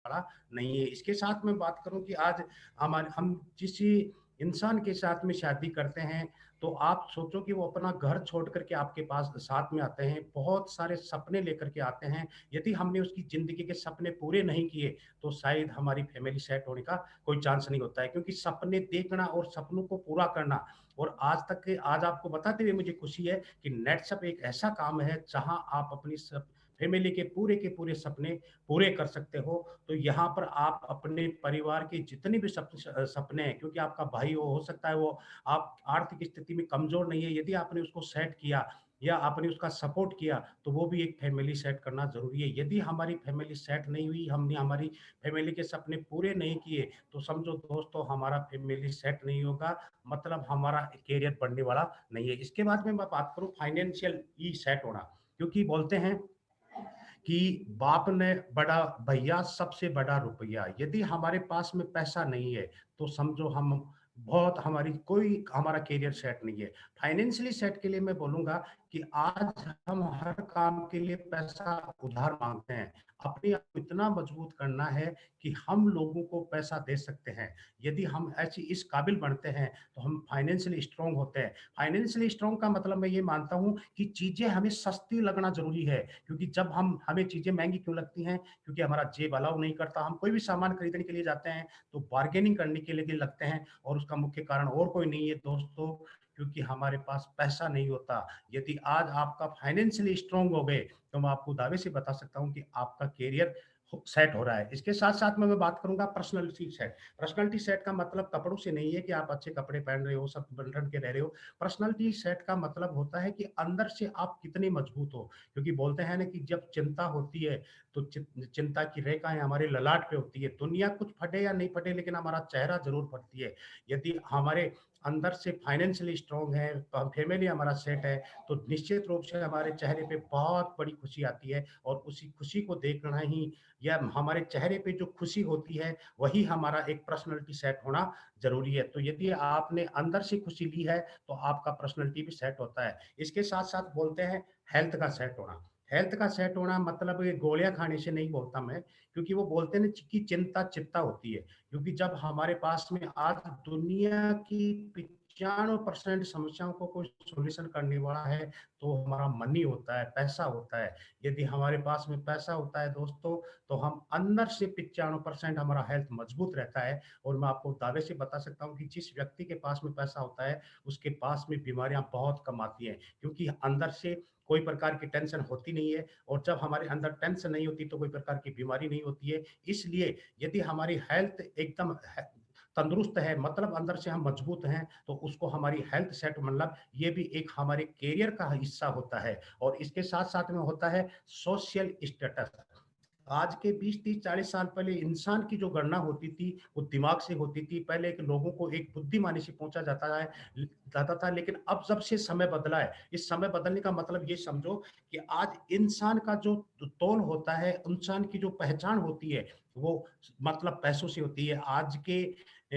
वाला नहीं है। इसके साथ मैं बात करूं कि आज हम जिस इंसान के साथ में शादी करते हैं, तो आप सोचो कि वो अपना घर छोड़ करके आपके पास साथ में आते हैं, बहुत सारे सपने लेकर के आते हैं। यदि हमने उसकी जिंदगी के सपने पूरे नहीं किए, तो शायद हमारी फैमिली सेट होने का कोई चांस नहीं होता है, क्योंकि सपने देखना और सपनों को पूरा करना, और आज आपको बताते हुए मुझे खुशी है कि नेटसप एक ऐसा काम है जहां आप अपनी फैमिली के पूरे सपने पूरे कर सकते हो। तो यहाँ पर आप अपने परिवार के जितने भी सपने हैं, क्योंकि आपका भाई हो सकता है वो आप आर्थिक स्थिति में कमजोर नहीं है, यदि आपने उसको सेट किया या आपने उसका सपोर्ट किया, तो वो भी एक फैमिली सेट करना जरूरी है। यदि हमारी फैमिली सेट नहीं हुई, हमने हमारी फैमिली के सपने पूरे नहीं किए, तो समझो दोस्तों हमारा फैमिली सेट नहीं होगा, मतलब हमारा कैरियर बढ़ने वाला नहीं है। इसके बाद में मैं बात करूं फाइनेंशियल ई सेट होना, क्योंकि बोलते हैं कि बाप ने बड़ा भैया सबसे बड़ा रुपया, यदि हमारे पास में पैसा नहीं है, तो समझो हम बहुत हमारी कोई हमारा करियर सेट नहीं है। फाइनेंशियली सेट के लिए मैं बोलूंगा कि आज हम हर काम के लिए पैसा उधार मांगते हैं। अपने आप को इतना मजबूत करना है कि हम लोगों को पैसा दे सकते हैं। यदि हम ऐसी इस काबिल बनते हैं, तो हम फाइनेंशियली स्ट्रांग होते हैं। फाइनेंशियली स्ट्रांग का मतलब मैं ये मानता हूँ कि चीजें हमें सस्ती लगना जरूरी है, क्योंकि जब हमें चीजें महंगी क्यों लगती हैं, क्योंकि हमारा जेब अलाउ नहीं करता। हम कोई भी सामान खरीदने के लिए जाते हैं तो बार्गेनिंग करने के लिए लगते हैं, और उसका मुख्य कारण और कोई नहीं है दोस्तों, क्योंकि हमारे पास पैसा नहीं होता। यदि आज आपका फाइनेंशियली स्ट्रांग हो गए, तो मैं आपको दावे से बता सकता हूं कि आपका कैरियर सेट हो रहा है। इसके साथ साथ में मैं बात करूंगा पर्सनैलिटी सेट। पर्सनैलिटी सेट का मतलब कपड़ों से नहीं है कि आप अच्छे कपड़े पहन रहे हो, सब बन ठन के रह रहे हो। पर्सनैलिटी सेट का मतलब होता है कि अंदर से आप कितने मजबूत हो, क्योंकि बोलते हैं ना कि जब चिंता होती है, तो चिंता की रेखाएं हमारे ललाट पे होती है। दुनिया कुछ फटे या नहीं फटे, लेकिन हमारा चेहरा जरूर फटती है। यदि हमारे अंदर से फाइनेंशियली स्ट्रांग है, फैमिली हमारा सेट है, तो निश्चित रूप से हमारे चेहरे पे बहुत बड़ी खुशी आती है, और उसी खुशी को देखना ही, या हमारे चेहरे पे जो खुशी होती है, वही हमारा एक पर्सनैलिटी सेट होना जरूरी है। तो यदि आपने अंदर से खुशी ली है, तो आपका पर्सनैलिटी भी सेट होता है। इसके साथ साथ बोलते हैं हेल्थ का सेट होना। हेल्थ का सेट होना मतलब ये गोलियां खाने से नहीं बोलता मैं, क्योंकि वो बोलते हैं ना कि चिंता चित्ता होती है। क्योंकि जब हमारे पास में आज दुनिया की 95% समस्याओं को कोई सॉल्यूशन करने वाला है, तो हमारा मनी होता है, पैसा होता है। यदि हमारे पास में पैसा होता है दोस्तों, तो हम अंदर से 95% हमारा हेल्थ मजबूत रहता है। और मैं आपको दावे से बता सकता हूँ कि जिस व्यक्ति के पास में पैसा होता है, उसके पास में बीमारियां बहुत कम आती हैं, क्योंकि अंदर से कोई प्रकार की टेंशन होती नहीं है। और जब हमारे अंदर टेंशन नहीं होती, तो कोई प्रकार की बीमारी नहीं होती है। इसलिए यदि हमारी हेल्थ एकदम तंदुरुस्त है, मतलब अंदर से हम मजबूत हैं, तो उसको हमारी हेल्थ सेट, मतलब ये भी एक हमारे कैरियर का हिस्सा होता है। और इसके साथ साथ में होता है सोशल स्टेटस। आज के 20 30 40 साल पहले इंसान की जो गणना होती थी, वो दिमाग से होती थी। पहले के लोगों को एक बुद्धिमानी से पहुंचा जाता था, लेकिन अब जब से समय बदला है, इस समय बदलने का मतलब ये समझो कि आज इंसान का जो तोल होता है, इंसान की जो पहचान होती है, वो मतलब पैसों से होती है। आज के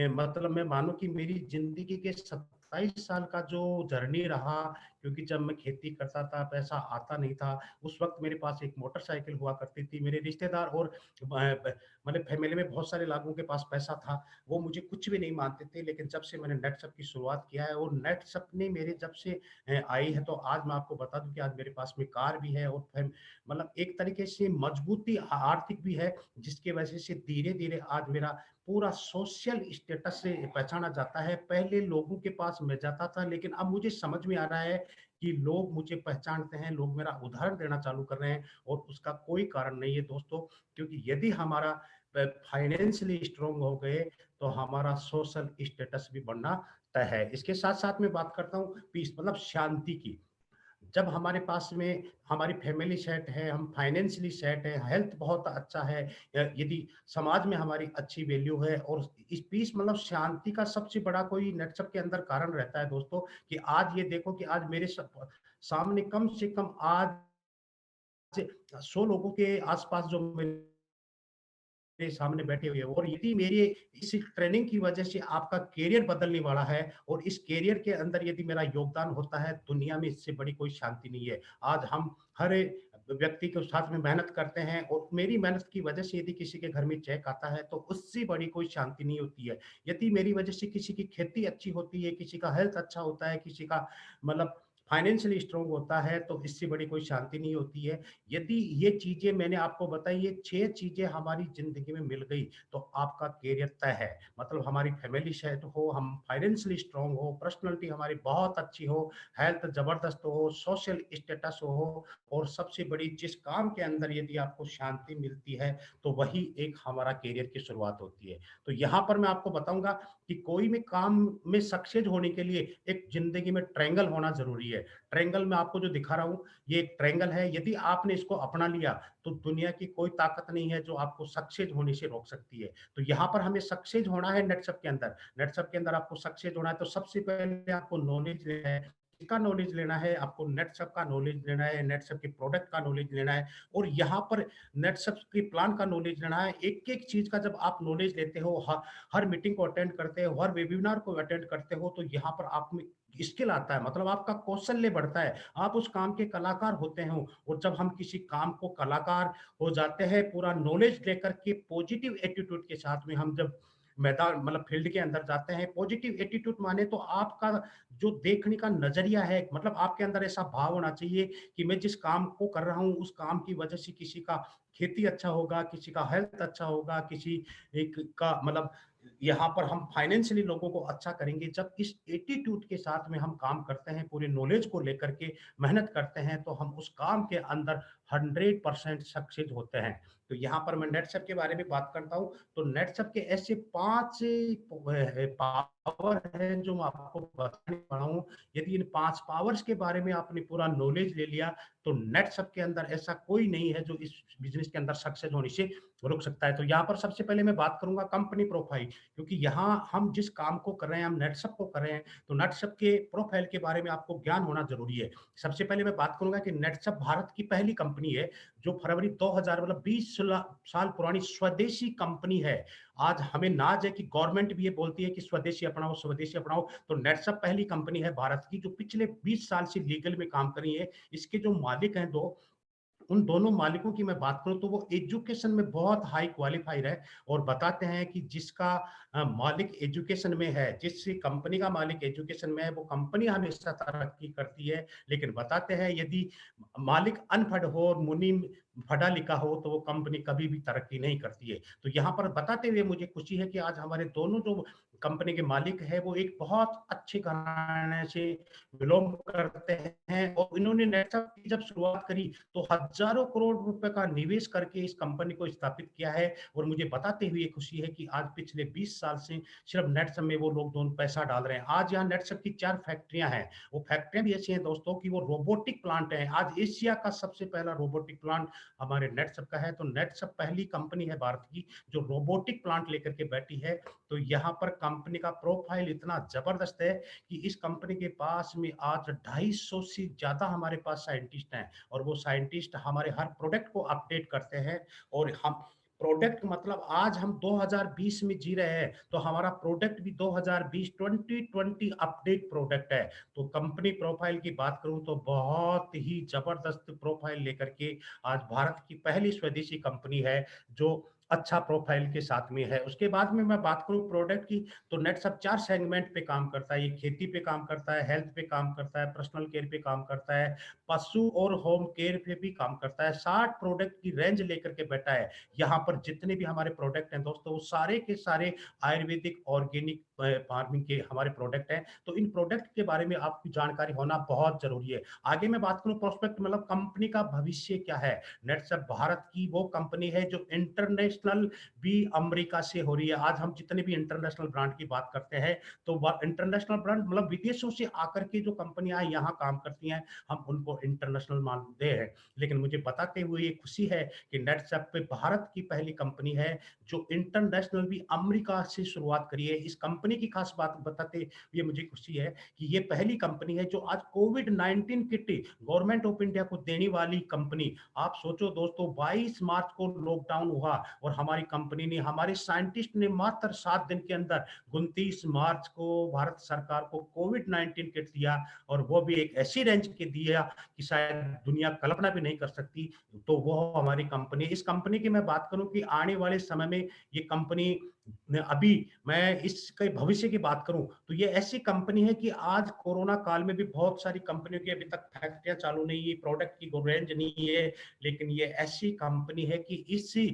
मतलब मैं मानो कि मेरी जिंदगी के 27 साल का जो जर्नी रहा, क्योंकि जब मैं खेती करता था पैसा आता नहीं था। उस वक्त मेरे पास एक मोटरसाइकिल हुआ करती थी। मेरे रिश्तेदार और मतलब फैमिली में बहुत सारे लोगों के पास पैसा था, वो मुझे कुछ भी नहीं मानते थे। लेकिन जब से मैंने नेटसप की शुरुआत किया है, और नेटसप ने मेरे जब से आई है, तो आज मैं आपको बता दूं कि आज मेरे पास में कार भी है, और मतलब एक तरीके से मजबूती आर्थिक भी है, जिसकी वजह से धीरे धीरे आज मेरा पूरा सोशल स्टेटस से पहचाना जाता है। पहले लोगों के पास मैं जाता था, लेकिन अब मुझे समझ में आ रहा है कि लोग मुझे पहचानते हैं, लोग मेरा उदाहरण देना चालू कर रहे हैं, और उसका कोई कारण नहीं है दोस्तों। क्योंकि यदि हमारा फाइनेंशियली स्ट्रांग हो गए, तो हमारा सोशल स्टेटस भी बढ़ना तय है। इसके साथ साथ में बात करता हूँ पीस, मतलब शांति की। जब हमारे पास में हमारी फैमिली सेट है, हम फाइनेंशियली सेट है, हेल्थ बहुत अच्छा है, यदि समाज में हमारी अच्छी वैल्यू है, और इस पीस मतलब शांति का सबसे बड़ा कोई नेटवर्क के अंदर कारण रहता है दोस्तों, कि आज ये देखो कि आज मेरे सामने कम से कम आज 100 लोगों के आसपास जो मेरे सामने बैठे हुए हैं, और यदि मेरे इस ट्रेनिंग की वजह से आपका करियर बदलने वाला है, और इस करियर के अंदर यदि मेरा योगदान होता है, दुनिया में इससे बड़ी कोई शांति नहीं है। आज हम हर व्यक्ति के साथ में मेहनत करते हैं और मेरी मेहनत की वजह से यदि किसी के घर में चेक आता है तो उससे बड़ी कोई शांति नहीं होती है। यदि मेरी वजह से किसी की खेती अच्छी होती है, किसी का हेल्थ अच्छा होता है, किसी का मतलब फाइनेंशियली स्ट्रांग होता है, तो इससे बड़ी कोई शांति नहीं होती है। यदि ये चीज़ें मैंने आपको बताई, ये 6 चीज़ें हमारी ज़िंदगी में मिल गई, तो आपका करियर तय है। मतलब हमारी फैमिली सेट हो, हम फाइनेंशियली स्ट्रांग हो, पर्सनैलिटी हमारी बहुत अच्छी हो, हेल्थ ज़बरदस्त हो, सोशल स्टेटस हो और सबसे बड़ी जिस काम के अंदर यदि आपको शांति मिलती है, तो वही एक हमारा करियर की शुरुआत होती है। तो यहाँ पर मैं आपको बताऊँगा कि कोई भी काम में सक्सेस होने के लिए एक ज़िंदगी में ट्रायंगल होना ज़रूरी है। ट्रायंगल मैं आपको जो दिखा रहा हूँ, ये एक ट्रायंगल है, यदि आपने इसको अपना लिया, तो दुनिया की कोई ताकत नहीं है जो आपको सक्सेस होने से रोक सकती है। तो यहाँ पर हमें सक्सेस होना है नेटवर्क के अंदर। नेटवर्क के अंदर आपको सक्सेस होना है, तो सबसे पहले आपको नॉलेज लेना है। किसका नॉलेज लेना है? आपको नेटवर्क का नॉलेज लेना है, नेटवर्क के प्रोडक्ट का नॉलेज लेना है और यहाँ पर नेटवर्क के प्लान का नॉलेज लेना है। एक-एक चीज़ का जब आप नॉलेज लेते हो, हर मीटिंग को अटेंड करते हो, हर वेबिनार को अटेंड करते हो, तो यहाँ पर आप में स्किल आता है, मतलब आपका कौशल्य बढ़ता है। आप उस काम के कलाकार होते हो और जब हम किसी काम को कलाकार हो जाते हैं, पूरा नॉलेज लेकर के पॉजिटिव एटीट्यूड के साथ में हम जब मैदान मतलब फील्ड के अंदर जाते हैं, पॉजिटिव एटीट्यूड माने तो आपका जो देखने का नज़रिया है, मतलब आपके अंदर ऐसा भाव होना चाहिए कि मैं जिस काम को कर रहा हूँ, उस काम की वजह से किसी का खेती अच्छा होगा, किसी का हेल्थ अच्छा होगा, किसी एक का मतलब यहाँ पर हम फाइनेंशियली लोगों को अच्छा करेंगे। जब इस एटीट्यूड के साथ में हम काम करते हैं, पूरे नॉलेज को लेकर के मेहनत करते हैं, तो हम उस काम के अंदर 100% सक्सेस होते हैं। तो यहाँ पर मैं नेटवर्क के बारे में बात करता हूँ, तो नेटवर्क के ऐसे 5 पावर हैं जो मैं आपको बताने वाला हूँ। यदि इन 5 पावर्स के बारे में आपने पूरा नॉलेज ले लिया, तो नेटवर्क के अंदर ऐसा कोई नहीं है जो इस बिज़नेस के अंदर सक्सेस होने से रुक सकता है। तो यहाँ पर सबसे पहले मैं बात करूँगा कंपनी प्रोफाइल, क्योंकि यहाँ हम जिस काम को कर रहे हैं, हम नेटवर्क को कर रहे हैं, तो नेटवर्क के प्रोफाइल के बारे में आपको ज्ञान होना ज़रूरी है। सबसे पहले मैं बात करूँगा कि नेटवर्क भारत की पहली कंपनी है, जो फरवरी 2000 मतलब 20 साल पुरानी स्वदेशी कंपनी है। आज हमें नाज़ है कि गवर्नमेंट भी ये बोलती है कि स्वदेशी अपनाओ, स्वदेशी अपनाओ, तो नेटवर्क पहली कंपनी है भारत की जो पिछले 20 साल से लीगल में काम कर रही है। इसके जो मालिक हैं 2, उन दोनों मालिकों की मैं बात करूँ तो वो एजुकेशन में बहुत हाई क्वालिफाइड है और बताते हैं कि जिसका मालिक एजुकेशन में है, जिस कंपनी का मालिक एजुकेशन में है, वो कंपनी हमेशा तरक्की करती है। लेकिन बताते हैं यदि मालिक अनपढ़ हो और मुनीम पढ़ा लिखा हो तो वो कंपनी कभी भी तरक्की नहीं करती है। तो यहाँ पर बताते हुए मुझे खुशी है कि आज हमारे दोनों जो कंपनी के मालिक हैं वो एक बहुत अच्छे घराने से बिलॉन्ग करते हैं और इन्होंने नेटवर्क की जब शुरुआत करी तो हज़ारों करोड़ रुपए का निवेश करके इस कंपनी को स्थापित किया है और मुझे बताते हुए खुशी है कि आज पिछले 20 साल से सिर्फ नेटसप में वो लोग दोनों पैसा डाल रहे हैं। आज यहाँ नेटसप की 4 फैक्ट्रियाँ हैं। वो फैक्ट्रियाँ भी ऐसी हैं दोस्तों कि वो रोबोटिक प्लांट हैं। आज एशिया का सबसे पहला रोबोटिक प्लांट हमारे नेटसप का है। तो नेटसप पहली कंपनी है भारत की जो रोबोटिक प्लांट लेकर के बैठी है। तो यहाँ पर कंपनी का प्रोफाइल इतना ज़बरदस्त है कि इस कंपनी के पास में आज 250 से ज़्यादा हमारे पास साइंटिस्ट हैं और वो साइंटिस्ट हमारे हर प्रोडक्ट को अपडेट करते हैं और हम प्रोडक्ट मतलब आज हम 2020 में जी रहे हैं तो हमारा प्रोडक्ट भी 2020 2020 अपडेट प्रोडक्ट है। तो कंपनी प्रोफाइल की बात करूं तो बहुत ही जबरदस्त प्रोफाइल लेकर के आज भारत की पहली स्वदेशी कंपनी है जो अच्छा प्रोफाइल के साथ में है। उसके बाद में मैं बात करूं प्रोडक्ट की तो नेटसप 4 सेगमेंट पे काम करता है। ये खेती पे काम करता है, हेल्थ पे काम करता है, पर्सनल केयर पे काम करता है, पशु और होम केयर पे भी काम करता है। 60 प्रोडक्ट की रेंज लेकर के बैठा है। यहाँ पर जितने भी हमारे प्रोडक्ट हैं दोस्तों वो सारे के सारे आयुर्वेदिक ऑर्गेनिक फार्मिंग के हमारे प्रोडक्ट हैं। तो इन प्रोडक्ट के बारे में आपकी जानकारी होना बहुत ज़रूरी है। आगे मैं बात करूँ प्रोस्पेक्ट मतलब कंपनी का भविष्य क्या है? नेटसप भारत की वो कंपनी है जो इंटरनेशनल भी अमेरिका से हो रही है। आज हम जितने भी इंटरनेशनल ब्रांड की बात करते हैं तो वह इंटरनेशनल ब्रांड मतलब विदेशों से आकर के जो कंपनियां यहाँ काम करती हैं हम उनको इंटरनेशनल मानते हैं। लेकिन मुझे बताते हुए ये खुशी है कि नेटसप पे भारत की पहली कंपनी है जो इंटरनेशनल भी अमेरिका से शुरुआत करी है। इस कंपनी की खास बात बताते हुए मुझे खुशी है कि ये पहली कंपनी है जो आज कोविड-19 किट गवर्नमेंट ऑफ इंडिया को देने वाली कंपनी। आप सोचो दोस्तों 22 मार्च को लॉकडाउन हुआ और हमारी कंपनी ने, हमारे साइंटिस्ट ने मात्र 7 दिन के अंदर 29 मार्च को भारत सरकार को कोविड-19 किट दिया, और वो भी एक ऐसी रेंज के दिया कि शायद दुनिया कल्पना भी नहीं कर सकती। तो वो हमारी कंपनी, इस कंपनी की मैं बात करूँ कि आने वाले समय में ये कंपनी ने अभी, मैं इसके भविष्य की बात करूँ तो ये ऐसी कंपनी है कि आज कोरोना काल में भी बहुत सारी कंपनियों की अभी तक फैक्ट्रियाँ चालू नहीं है, प्रोडक्ट की रेंज नहीं है, लेकिन ये ऐसी कंपनी है कि इसी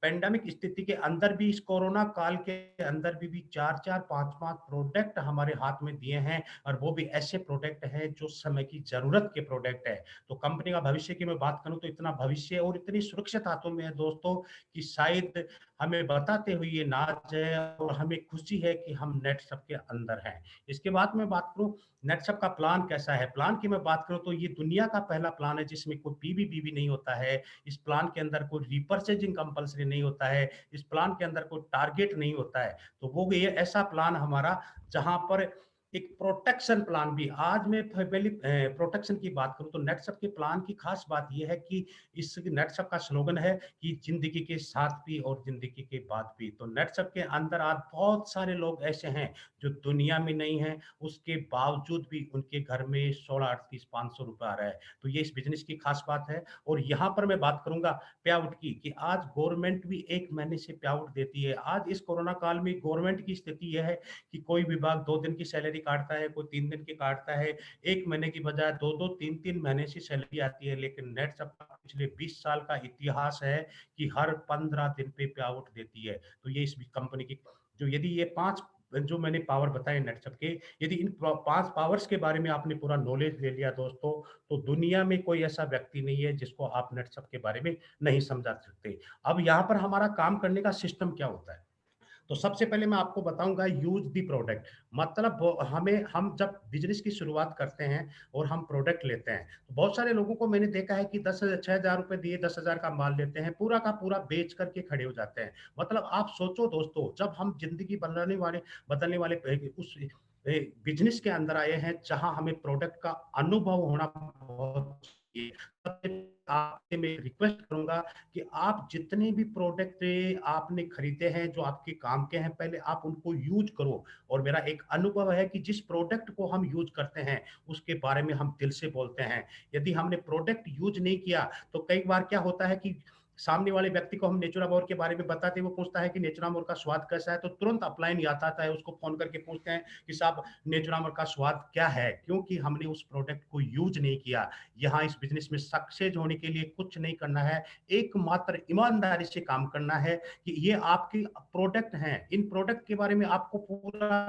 पैंडेमिक स्थिति के अंदर भी, इस कोरोना काल के अंदर भी 4-4 5-5 प्रोडक्ट हमारे हाथ में दिए हैं, और वो भी ऐसे प्रोडक्ट हैं जो समय की ज़रूरत के प्रोडक्ट है। तो कंपनी का भविष्य की मैं बात करूँ तो इतना भविष्य और इतनी सुरक्षित हाथों में है दोस्तों, कि शायद हमें बताते हुए ये नाज है और हमें खुशी है कि हम नेटसप के अंदर हैं। इसके बाद मैं बात करूँ नेटसप का प्लान कैसा है? प्लान की मैं बात करूँ तो ये दुनिया का पहला प्लान है जिसमें कोई पीवी-बीवी नहीं होता है। इस प्लान के अंदर कोई रीपर्चेजिंग कंपल्सरी नहीं होता है। इस प्लान के अंदर कोई टारगेट नहीं होता है। तो वो ये ऐसा प्लान हमारा, जहाँ पर एक प्रोटेक्शन प्लान भी, आज मैं पहले प्रोटेक्शन की बात करूँ तो नेटसप के प्लान की खास बात ये है कि इस नेटसप का स्लोगन है कि ज़िंदगी के साथ भी और ज़िंदगी के बाद भी। तो नेटसप के अंदर आज बहुत सारे लोग ऐसे हैं जो दुनिया में नहीं हैं, उसके बावजूद भी उनके घर में 16, 38, ₹500 आ रहा है। तो ये इस बिज़नेस की खास बात है। और यहाँ पर मैं बात करूँगा पे-आउट की, कि आज गवर्नमेंट भी 1 महीने से पे-आउट देती है। आज इस कोरोना काल में गवर्नमेंट की स्थिति यह है कि कोई विभाग 2 दिन की सैलरी काटता है, कोई 3 दिन की काटता है। 1 महीने की बजाय 2-2, 3-3 महीने से सैलरी आती है, लेकिन नेटसप का पिछले 20 साल का इतिहास है कि हर 15 दिन पे पे-आउट देती है। तो ये इस कंपनी की, जो यदि ये 5 जो मैंने पावर बताए नेटसप के, यदि इन 5 पावर्स के बारे में आपने पूरा नॉलेज ले लिया दोस्तों, तो दुनिया में कोई ऐसा व्यक्ति नहीं है जिसको आप नेटसप के बारे में नहीं समझा सकते। अब यहाँ पर हमारा काम करने का सिस्टम क्या होता है? तो सबसे पहले मैं आपको बताऊँगा यूज़ द प्रोडक्ट, मतलब हमें, हम जब बिज़नेस की शुरुआत करते हैं और हम प्रोडक्ट लेते हैं, तो बहुत सारे लोगों को मैंने देखा है कि 6,000 रुपए दिए 10,000 का माल लेते हैं, पूरा का पूरा बेच कर के खड़े हो जाते हैं। मतलब आप सोचो दोस्तों, जब हम ज़िंदगी बदलने वाले उस बिज़नेस के अंदर आए हैं, जहाँ हमें प्रोडक्ट का अनुभव होना बहुत चाहिए। सबसे आपसे मैं रिक्वेस्ट करूँगा कि आप जितने भी प्रोडक्ट आपने खरीदे हैं, जो आपके काम के हैं, पहले आप उनको यूज़ करो। और मेरा एक अनुभव है कि जिस प्रोडक्ट को हम यूज़ करते हैं, उसके बारे में हम दिल से बोलते हैं। यदि हमने प्रोडक्ट यूज़ नहीं किया, तो कई बार क्या होता है कि सामने वाले व्यक्ति को हम नेचुरामोर के बारे में बताते हैं, वो पूछता है कि नेचुरामोर का स्वाद कैसा है? तो तुरंत अपलाइन याद आता है, उसको फ़ोन करके पूछते हैं कि साहब नेचुरामोर का स्वाद क्या है? क्योंकि हमने उस प्रोडक्ट को यूज़ नहीं किया। यहाँ इस बिज़नेस में सक्सेस होने के लिए कुछ नहीं करना है, एकमात्र ईमानदारी से काम करना है कि ये आपके प्रोडक्ट हैं। इन प्रोडक्ट के बारे में आपको पूरा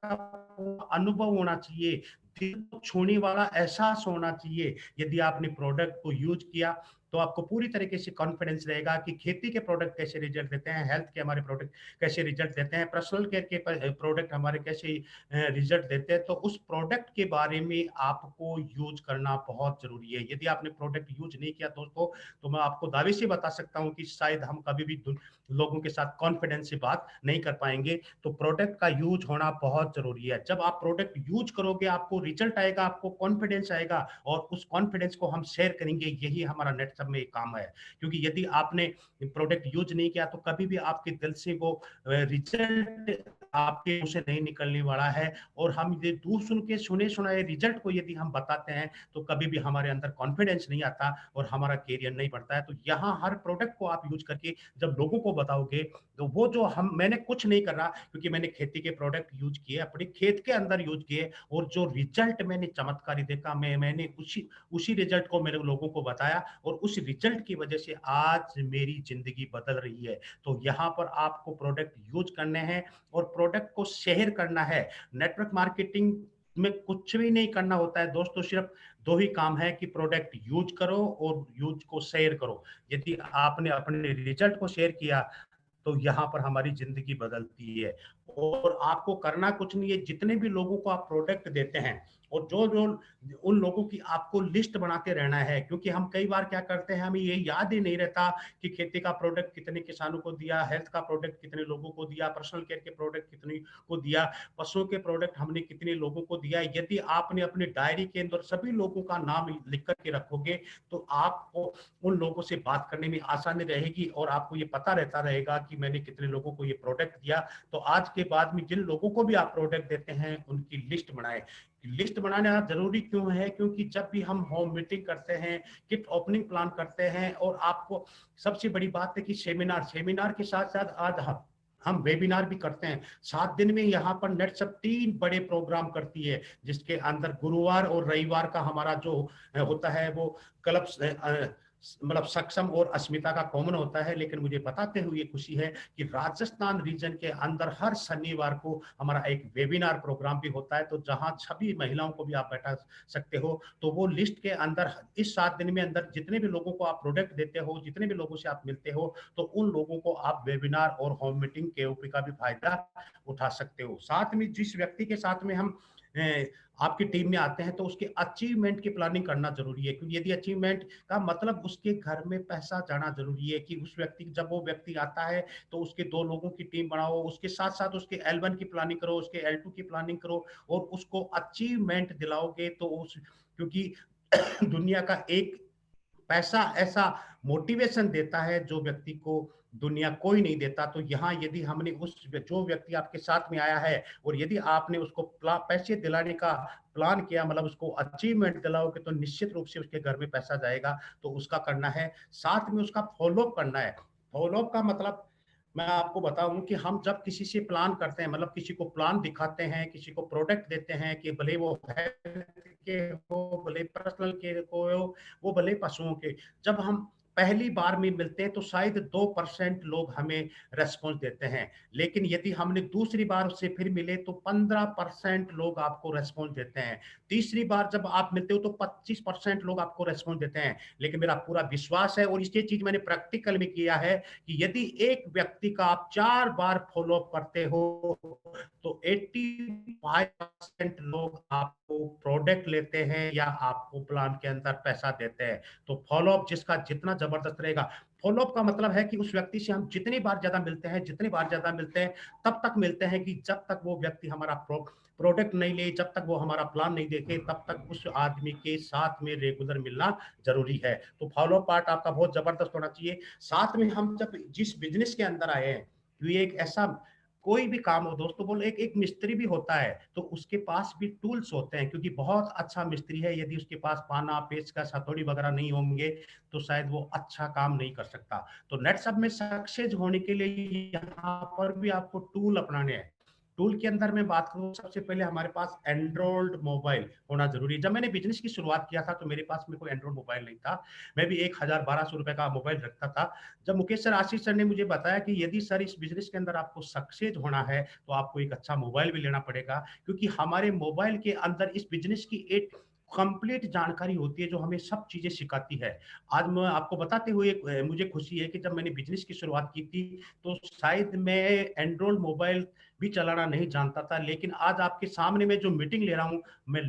का पूरा अनुभव होना चाहिए, दिल को छूने वाला एहसास होना चाहिए। यदि आपने प्रोडक्ट को यूज़ किया, तो आपको पूरी तरीके से कॉन्फिडेंस रहेगा कि खेती के प्रोडक्ट कैसे रिजल्ट देते हैं, हेल्थ के हमारे प्रोडक्ट कैसे रिजल्ट देते हैं, पर्सनल केयर के प्रोडक्ट हमारे कैसे रिजल्ट देते हैं। तो उस प्रोडक्ट के बारे में आपको यूज़ करना बहुत ज़रूरी है। यदि आपने प्रोडक्ट यूज़ नहीं किया दोस्तों, तो मैं आपको दावे से बता सकता हूँ कि शायद हम कभी भी लोगों के साथ कॉन्फिडेंस से बात नहीं कर पाएँगे। तो प्रोडक्ट का यूज़ होना बहुत ज़रूरी है। जब आप प्रोडक्ट यूज़ करोगे, आपको रिजल्ट आएगा, आपको कॉन्फिडेंस आएगा, और उस कॉन्फिडेंस को हम शेयर करेंगे। यही हमारा नेटसप में काम है। क्योंकि यदि आपने प्रोडक्ट यूज़ नहीं किया, तो कभी भी आपके दिल से वो रिजल्ट आपके मुँह से नहीं निकलने वाला है। और हम ये दूर सुन के सुने-सुनाए रिजल्ट को यदि हम बताते हैं, तो कभी भी हमारे अंदर कॉन्फिडेंस नहीं आता और हमारा करियर नहीं बढ़ता है। तो यहाँ हर प्रोडक्ट को आप यूज़ करके जब लोगों को बताओगे, तो वो जो हम मैंने कुछ नहीं करा, क्योंकि मैंने खेती के प्रोडक्ट यूज़ किए, अपने खेत के अंदर यूज़ किए, और जो रिजल्ट मैंने चमत्कारी देखा, मैंने उसी उसी रिजल्ट को मेरे लोगों को बताया, और उस रिजल्ट की वजह से आज मेरी ज़िंदगी बदल रही है। तो यहाँ पर आपको प्रोडक्ट यूज़ करने हैं और प्रोडक्ट को शेयर करना है। नेटवर्क मार्केटिंग में कुछ भी नहीं करना होता है दोस्तों, सिर्फ़ 2 ही काम है कि प्रोडक्ट यूज़ करो और यूज़ को शेयर करो। यदि आपने अपने रिजल्ट को शेयर किया, तो यहाँ पर हमारी ज़िंदगी बदलती है। और आपको करना कुछ नहीं है, जितने भी लोगों को आप प्रोडक्ट देते हैं और जो-जो उन लोगों की आपको लिस्ट बनाते रहना है, क्योंकि हम कई बार क्या करते हैं, हमें ये याद ही नहीं रहता कि खेती का प्रोडक्ट कितने किसानों को दिया, हेल्थ का प्रोडक्ट कितने लोगों को दिया, पर्सनल केयर के प्रोडक्ट कितने को दिया, पशुओं के प्रोडक्ट हमने कितने लोगों को दिया। यदि आपने अपनी डायरी के अंदर सभी लोगों का नाम लिख कर के रखोगे, तो आपको उन लोगों से बात करने में आसानी रहेगी और आपको ये पता रहता रहेगा कि मैंने कितने लोगों को ये प्रोडक्ट दिया। तो आज के बाद में जिन लोगों को भी आप प्रोडक्ट देते हैं, उनकी लिस्ट बनाएं। लिस्ट बनाना जरूरी क्यों है? क्योंकि जब भी हम होम मीटिंग करते हैं, किट ओपनिंग प्लान करते हैं, और आपको सबसे बड़ी बात है कि सेमिनार के साथ साथ आज हम वेबिनार भी करते हैं। 7 दिन में यहाँ पर नेटसप 3 बड़े प्रोग्राम करती है, जिसके अंदर गुरुवार और रविवार का हमारा जो होता है वो क्लब मतलब सक्षम और अस्मिता का कॉमन होता है। लेकिन मुझे बताते हुए खुशी है कि राजस्थान रीजन के अंदर हर शनिवार को हमारा एक वेबिनार प्रोग्राम भी होता है, तो जहां सभी महिलाओं को भी आप बैठा सकते हो। तो वो लिस्ट के अंदर इस 7 दिन में अंदर जितने भी लोगों को आप प्रोडक्ट देते हो, जितने भी लोगों से आप मिलते हो, तो उन लोगों को आप वेबिनार और होम मीटिंग के का भी फायदा उठा सकते हो। साथ में जिस व्यक्ति के साथ में हम आपकी टीम में आते हैं, तो उसके अचीवमेंट की प्लानिंग करना जरूरी है, क्योंकि यदि अचीवमेंट का मतलब उसके घर में पैसा जाना जरूरी है, कि उस व्यक्ति जब वो व्यक्ति आता है तो उसके 2 लोगों की टीम बनाओ, उसके साथ साथ उसके L1 की प्लानिंग करो, उसके L2 की प्लानिंग करो, और उसको अचीवमेंट दिलाओगे तो उस, क्योंकि दुनिया का एक पैसा ऐसा मोटिवेशन देता है जो व्यक्ति को दुनिया कोई नहीं देता। तो यहाँ यदि हमने उस जो व्यक्ति आपके साथ में आया है और यदि आपने उसको पैसे दिलाने का प्लान किया, मतलब उसको अचीवमेंट दिलाओगे, तो निश्चित रूप से उसके घर में पैसा जाएगा। तो उसका करना है, साथ में उसका फॉलोअप करना है। फॉलोअप का मतलब मैं आपको बताऊं कि हम जब किसी से प्लान करते हैं, मतलब किसी को प्लान दिखाते हैं, किसी को प्रोडक्ट देते हैं, कि भले वो हेल्थ के हो, भले पर्सनल केयर को हो, वो भले पशुओं के, जब हम पहली बार में मिलते हैं तो शायद 2% लोग हमें रेस्पॉन्स देते हैं। लेकिन यदि हमने दूसरी बार उससे फिर मिले तो 15% लोग आपको रेस्पॉन्स देते हैं। तीसरी बार जब आप मिलते हो तो 25% लोग आपको रेस्पॉन्स देते हैं। लेकिन मेरा पूरा विश्वास है, और ये चीज मैंने प्रैक्टिकल में किया है, कि यदि एक व्यक्ति का आप 4 बार फॉलोअप करते हो तो 85% लोग आपको प्रोडक्ट लेते हैं या आपको प्लान के अंदर पैसा देते हैं। तो फॉलोअप जिसका जितना जबरदस्त रहेगा, फॉलोअप का मतलब है कि उस व्यक्ति से हम जितनी बार ज्यादा मिलते हैं, जितनी बार ज्यादा मिलते हैं, तब तक मिलते हैं कि जब तक वो व्यक्ति हमारा प्रोडक्ट नहीं ले, जब तक वो हमारा प्लान नहीं देखे, तब तक उस आदमी के साथ में रेगुलर मिलना जरूरी है। तो फॉलोअप पार्ट आपका बहुत जबरदस्त होना चाहिए। साथ में हम जब जिस बिजनेस के अंदर आए हैं, तो ये एक ऐसा कोई भी काम हो दोस्तों, बोलो एक एक मिस्त्री भी होता है तो उसके पास भी टूल्स होते हैं, क्योंकि बहुत अच्छा मिस्त्री है, यदि उसके पास पाना, पेचकस, हथौड़ी वगैरह नहीं होंगे तो शायद वो अच्छा काम नहीं कर सकता। तो नेटसब में सक्सेस होने के लिए यहाँ पर भी आपको टूल अपनाने हैं। टूल के अंदर मैं बात करूं, सबसे पहले हमारे पास एंड्रॉइड मोबाइल होना जरूरी है। जब मैंने बिजनेस की शुरुआत किया था तो मेरे पास में कोई एंड्रॉइड मोबाइल नहीं था। मैं भी 1000-1200 रुपए का मोबाइल रखता था। जब मुकेश सर, आशीष सर ने मुझे बताया कि यदि सर इस बिजनेस के अंदर आपको सक्सेस होना है तो आपको एक अच्छा मोबाइल भी लेना पड़ेगा, क्योंकि हमारे मोबाइल के अंदर इस बिजनेस की एक कंप्लीट जानकारी होती है जो हमें सब चीजें सिखाती है। आज मैं आपको बताते हुए मुझे खुशी है कि जब मैंने बिजनेस की शुरुआत की थी तो शायद मैं एंड्रॉइड मोबाइल भी चलाना नहीं जानता था, लेकिन आज आपके सामने मैं जो मीटिंग ले रहा हूँ, मैं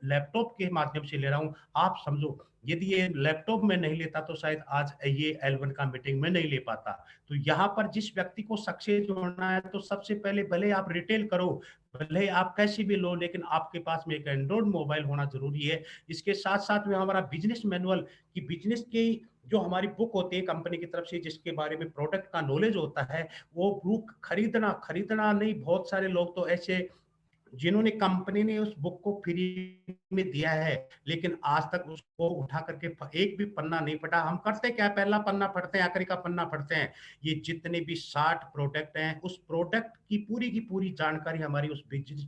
लैपटॉप के माध्यम से ले रहा हूँ। आप समझो, यदि ये लैपटॉप में नहीं लेता तो शायद आज ये L1 का मीटिंग में नहीं ले पाता। तो यहाँ पर जिस व्यक्ति को सक्सेस होना है तो सबसे पहले, भले आप रिटेल करो, भले आप कैसी भी लो, लेकिन आपके पास में एक एंड्रॉइड मोबाइल होना जरूरी है। इसके साथ साथ में हमारा बिजनेस मैनुअल, की बिजनेस की जो हमारी बुक होती है कंपनी की तरफ से, जिसके बारे में प्रोडक्ट का नॉलेज होता है, वो बुक खरीदना खरीदना नहीं, बहुत सारे लोग तो ऐसे जिन्होंने, कंपनी ने उस बुक को फ्री में दिया है लेकिन आज तक उसको उठा करके एक भी पन्ना नहीं पढ़ा। हम करते क्या, पहला पन्ना पढ़ते हैं, आखिरी का पन्ना पढ़ते हैं। ये जितने भी 60 प्रोडक्ट हैं, उस प्रोडक्ट की पूरी जानकारी हमारी उस बिजनेस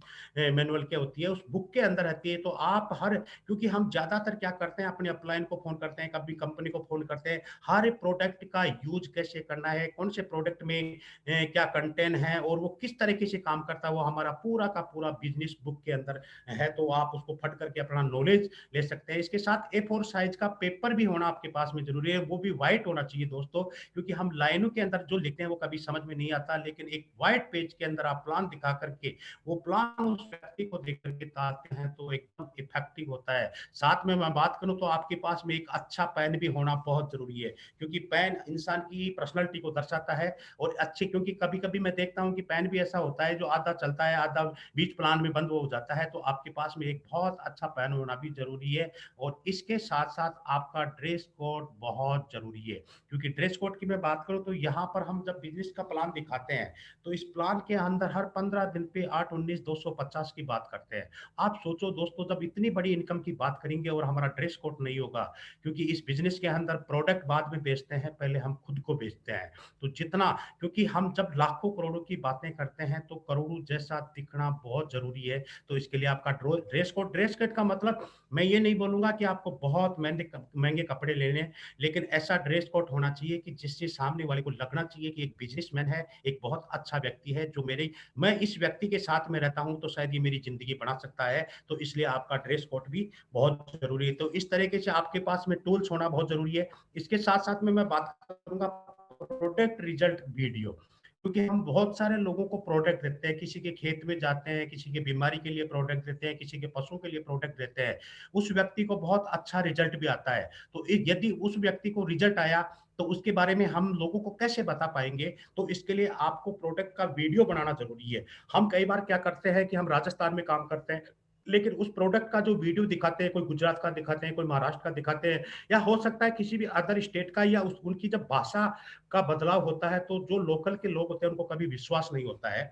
मैनुअल के होती है, उस बुक के अंदर रहती है। तो आप हर, क्योंकि हम ज्यादातर क्या करते हैं, अपने अपलाइन को फोन करते हैं, कभी कंपनी को फोन करते हैं, हर प्रोडक्ट का यूज कैसे करना है, कौन से प्रोडक्ट में क्या कंटेंट है और वो किस तरीके से काम करता है, वो हमारा पूरा का पूरा बिज़नेस बुक के अंदर है, तो आप उसको फट करके अपना नॉलेज ले सकते हैं। इसके साथ A4 साइज़ का पेपर भी होना आपके पास में ज़रूरी है, वो भी व्हाइट होना चाहिए दोस्तों, क्योंकि हम लाइनों के अंदर जो लिखते हैं वो कभी समझ में नहीं आता, लेकिन एक व्हाइट पेज के अंदर आप प्लान दिखा करके, वो प्लान उस व्यक्ति को देख करके बताते हैं तो एकदम इफेक्टिव होता है। साथ में मैं बात करूँ तो आपके पास में एक अच्छा पेन भी होना बहुत ज़रूरी है, क्योंकि पेन इंसान की पर्सनैलिटी को दर्शाता है और अच्छे, क्योंकि कभी-कभी मैं देखता हूँ कि पेन भी ऐसा होता है जो आधा चलता है, आधा बीच प्लान में बंद हो जाता है, तो आपके पास में एक बहुत अच्छा पेन होना भी ज़रूरी है और इसके साथ-साथ आपका ड्रेस कोड बहुत ज़रूरी है, क्योंकि ड्रेस कोड की मैं बात करूँ तो यहाँ पर हम जब बिज़नेस का प्लान दिखाते हैं, तो इस प्लान के अंदर हर 15 दिन पे 8, 19, 250 की बात करते हैं। आप सोचो दोस्तों, जब इतनी बड़ी इनकम की बात करेंगे और हमारा ड्रेस कोड नहीं होगा, क्योंकि इस बिज़नेस के अंदर प्रोडक्ट बाद में बेचते हैं, पहले हम खुद को बेचते हैं। तो जितना, क्योंकि हम जब लाखों करोड़ों की बातें करते हैं, तो करोड़ों जैसा दिखना बहुत ज़रूरी है। तो इसके लिए आपका ड्रेस कोड का मतलब मैं ये नहीं बोलूँगा कि आपको बहुत महँगे कपड़े लेने हैं, लेकिन ऐसा ड्रेस कोड होना चाहिए कि जिससे सामने वाले को लगना चाहिए कि एक बिज़नेसमैन है, एक बहुत अच्छा व्यक्ति है, जो मेरे मैं इस व्यक्ति के साथ में रहता हूँ, तो शायद ये मेरी ज़िंदगी बना सकता है। तो इसलिए आपका ड्रेस कोड भी बहुत ज़रूरी है। तो इस तरीके से आपके पास में टूल्स होना बहुत ज़रूरी है। इसके साथ-साथ में मैं बात करूँगा प्रोडक्ट रिजल्ट वीडियो, क्योंकि हम बहुत सारे लोगों को प्रोडक्ट देते हैं, किसी के खेत में जाते हैं, किसी की बीमारी के लिए प्रोडक्ट देते हैं, किसी के पशु के लिए प्रोडक्ट देते हैं। उस व्यक्ति को बहुत अच्छा रिजल्ट भी आता है। तो यदि उस व्यक्ति को रिजल्ट आया, तो उसके बारे में हम लोगों को कैसे बता पाएँगे? तो इसके लिए आपको प्रोडक्ट का वीडियो बनाना ज़रूरी है। हम कई बार क्या करते हैं कि हम राजस्थान में काम करते हैं, लेकिन उस प्रोडक्ट का जो वीडियो दिखाते हैं, कोई गुजरात का दिखाते हैं, कोई महाराष्ट्र का दिखाते हैं, या हो सकता है किसी भी अदर स्टेट का, या उस उनकी जब भाषा का बदलाव होता है, तो जो लोकल के लोग होते हैं उनको कभी विश्वास नहीं होता है।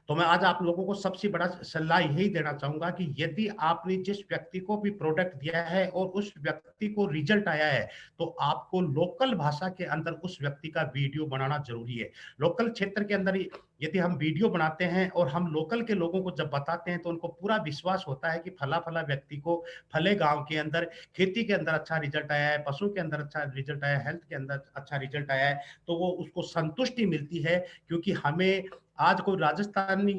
तो मैं आज आप लोगों को सबसे बड़ा सलाह यही देना चाहूँगा कि यदि आपने जिस व्यक्ति को भी प्रोडक्ट दिया है और उस व्यक्ति को रिज़ल्ट आया है, तो आपको लोकल भाषा के अंदर उस व्यक्ति का वीडियो बनाना ज़रूरी है। लोकल क्षेत्र के अंदर ही यदि हम वीडियो बनाते हैं और हम लोकल के लोगों को जब बताते हैं, तो उनको पूरा विश्वास होता है कि फला-फला व्यक्ति को फले गाँव के अंदर खेती के अंदर अच्छा रिज़ल्ट आया है, पशु के अंदर अच्छा रिज़ल्ट आया है, हेल्थ के अंदर अच्छा रिज़ल्ट आया है, तो वो उसको संतुष्टि मिलती है, क्योंकि हमें आज कोई राजस्थानी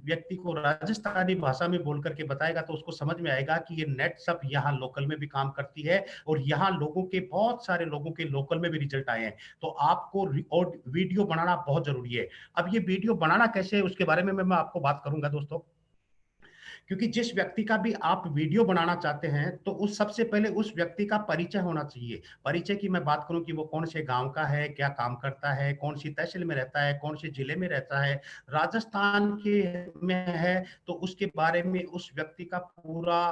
व्यक्ति को राजस्थानी भाषा में बोल करके बताएगा, तो उसको समझ में आएगा कि ये नेट सब यहाँ लोकल में भी काम करती है और यहाँ लोगों के, बहुत सारे लोगों के लोकल में भी रिजल्ट आए हैं। तो आपको और वीडियो बनाना बहुत ज़रूरी है। अब ये वीडियो बनाना कैसे है, उसके बारे में मैं आपको बात करूँगा दोस्तों। क्योंकि जिस व्यक्ति का भी आप वीडियो बनाना चाहते हैं, तो उस सबसे पहले उस व्यक्ति का परिचय होना चाहिए। परिचय की मैं बात करूँ कि वो कौन से गाँव का है, क्या काम करता है, कौन-सी तहसील में रहता है, कौन से जिले में रहता है, राजस्थान के में है, तो उसके बारे में उस व्यक्ति का पूरा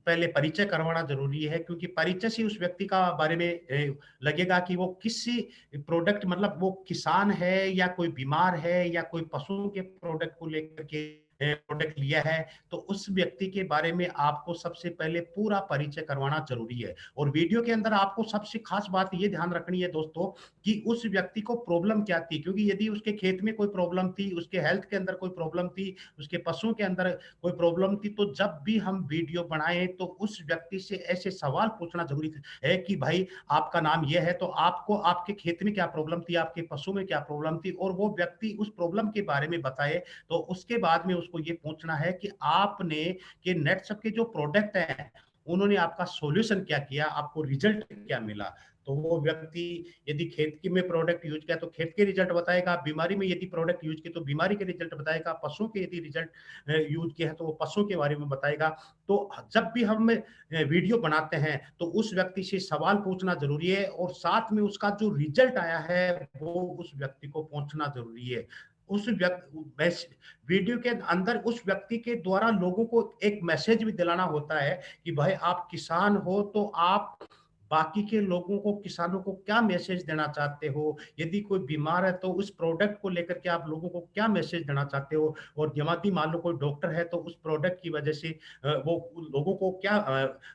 पहले परिचय करवाना ज़रूरी है, क्योंकि परिचय से उस व्यक्ति का बारे में लगेगा कि वो किसी प्रोडक्ट, मतलब वो किसान है या कोई बीमार है या कोई पशुओं के प्रोडक्ट को लेकर के प्रोडक्ट लिया है, तो उस व्यक्ति के बारे में आपको सबसे पहले पूरा परिचय करवाना ज़रूरी है। और वीडियो के अंदर आपको सबसे ख़ास बात ये ध्यान रखनी है दोस्तों, कि उस व्यक्ति को प्रॉब्लम क्या थी? क्योंकि यदि उसके खेत में कोई प्रॉब्लम थी, उसके हेल्थ के अंदर कोई प्रॉब्लम थी, उसके पशुओं के अंदर कोई प्रॉब्लम थी, तो जब भी हम वीडियो बनाएँ, तो उस व्यक्ति से ऐसे सवाल पूछना ज़रूरी है कि भाई, आपका नाम ये है, तो आपको आपके खेत में क्या प्रॉब्लम थी, आपके पशु में क्या प्रॉब्लम थी, और वो व्यक्ति उस प्रॉब्लम के बारे में बताए। तो उसके बाद में उसको ये पूछना है कि आपने, कि नेटसप के जो प्रोडक्ट हैं, उन्होंने आपका सॉल्यूशन क्या किया, आपको रिजल्ट क्या मिला। तो वो व्यक्ति यदि खेत की में प्रोडक्ट यूज़ किया तो खेत के रिजल्ट बताएगा, बीमारी में यदि प्रोडक्ट यूज़ किए तो बीमारी के रिजल्ट बताएगा, पशुओं के यदि रिजल्ट यूज़ किए हैं तो वो पशुओं के बारे में बताएगा। तो जब भी हम वीडियो बनाते हैं, तो उस व्यक्ति से सवाल पूछना ज़रूरी है और साथ में उसका जो रिजल्ट आया है, वो उस व्यक्ति को पहुँचना ज़रूरी है। उस वीडियो के अंदर उस व्यक्ति के द्वारा लोगों को एक मैसेज भी दिलाना होता है कि भाई, आप किसान हो, तो आप बाकी के लोगों को, किसानों को क्या मैसेज देना चाहते हो? यदि कोई बीमार है, तो उस प्रोडक्ट को लेकर के आप लोगों को क्या मैसेज देना चाहते हो? और यदि मान लो कोई डॉक्टर है, तो उस प्रोडक्ट की वजह से वो लोगों को क्या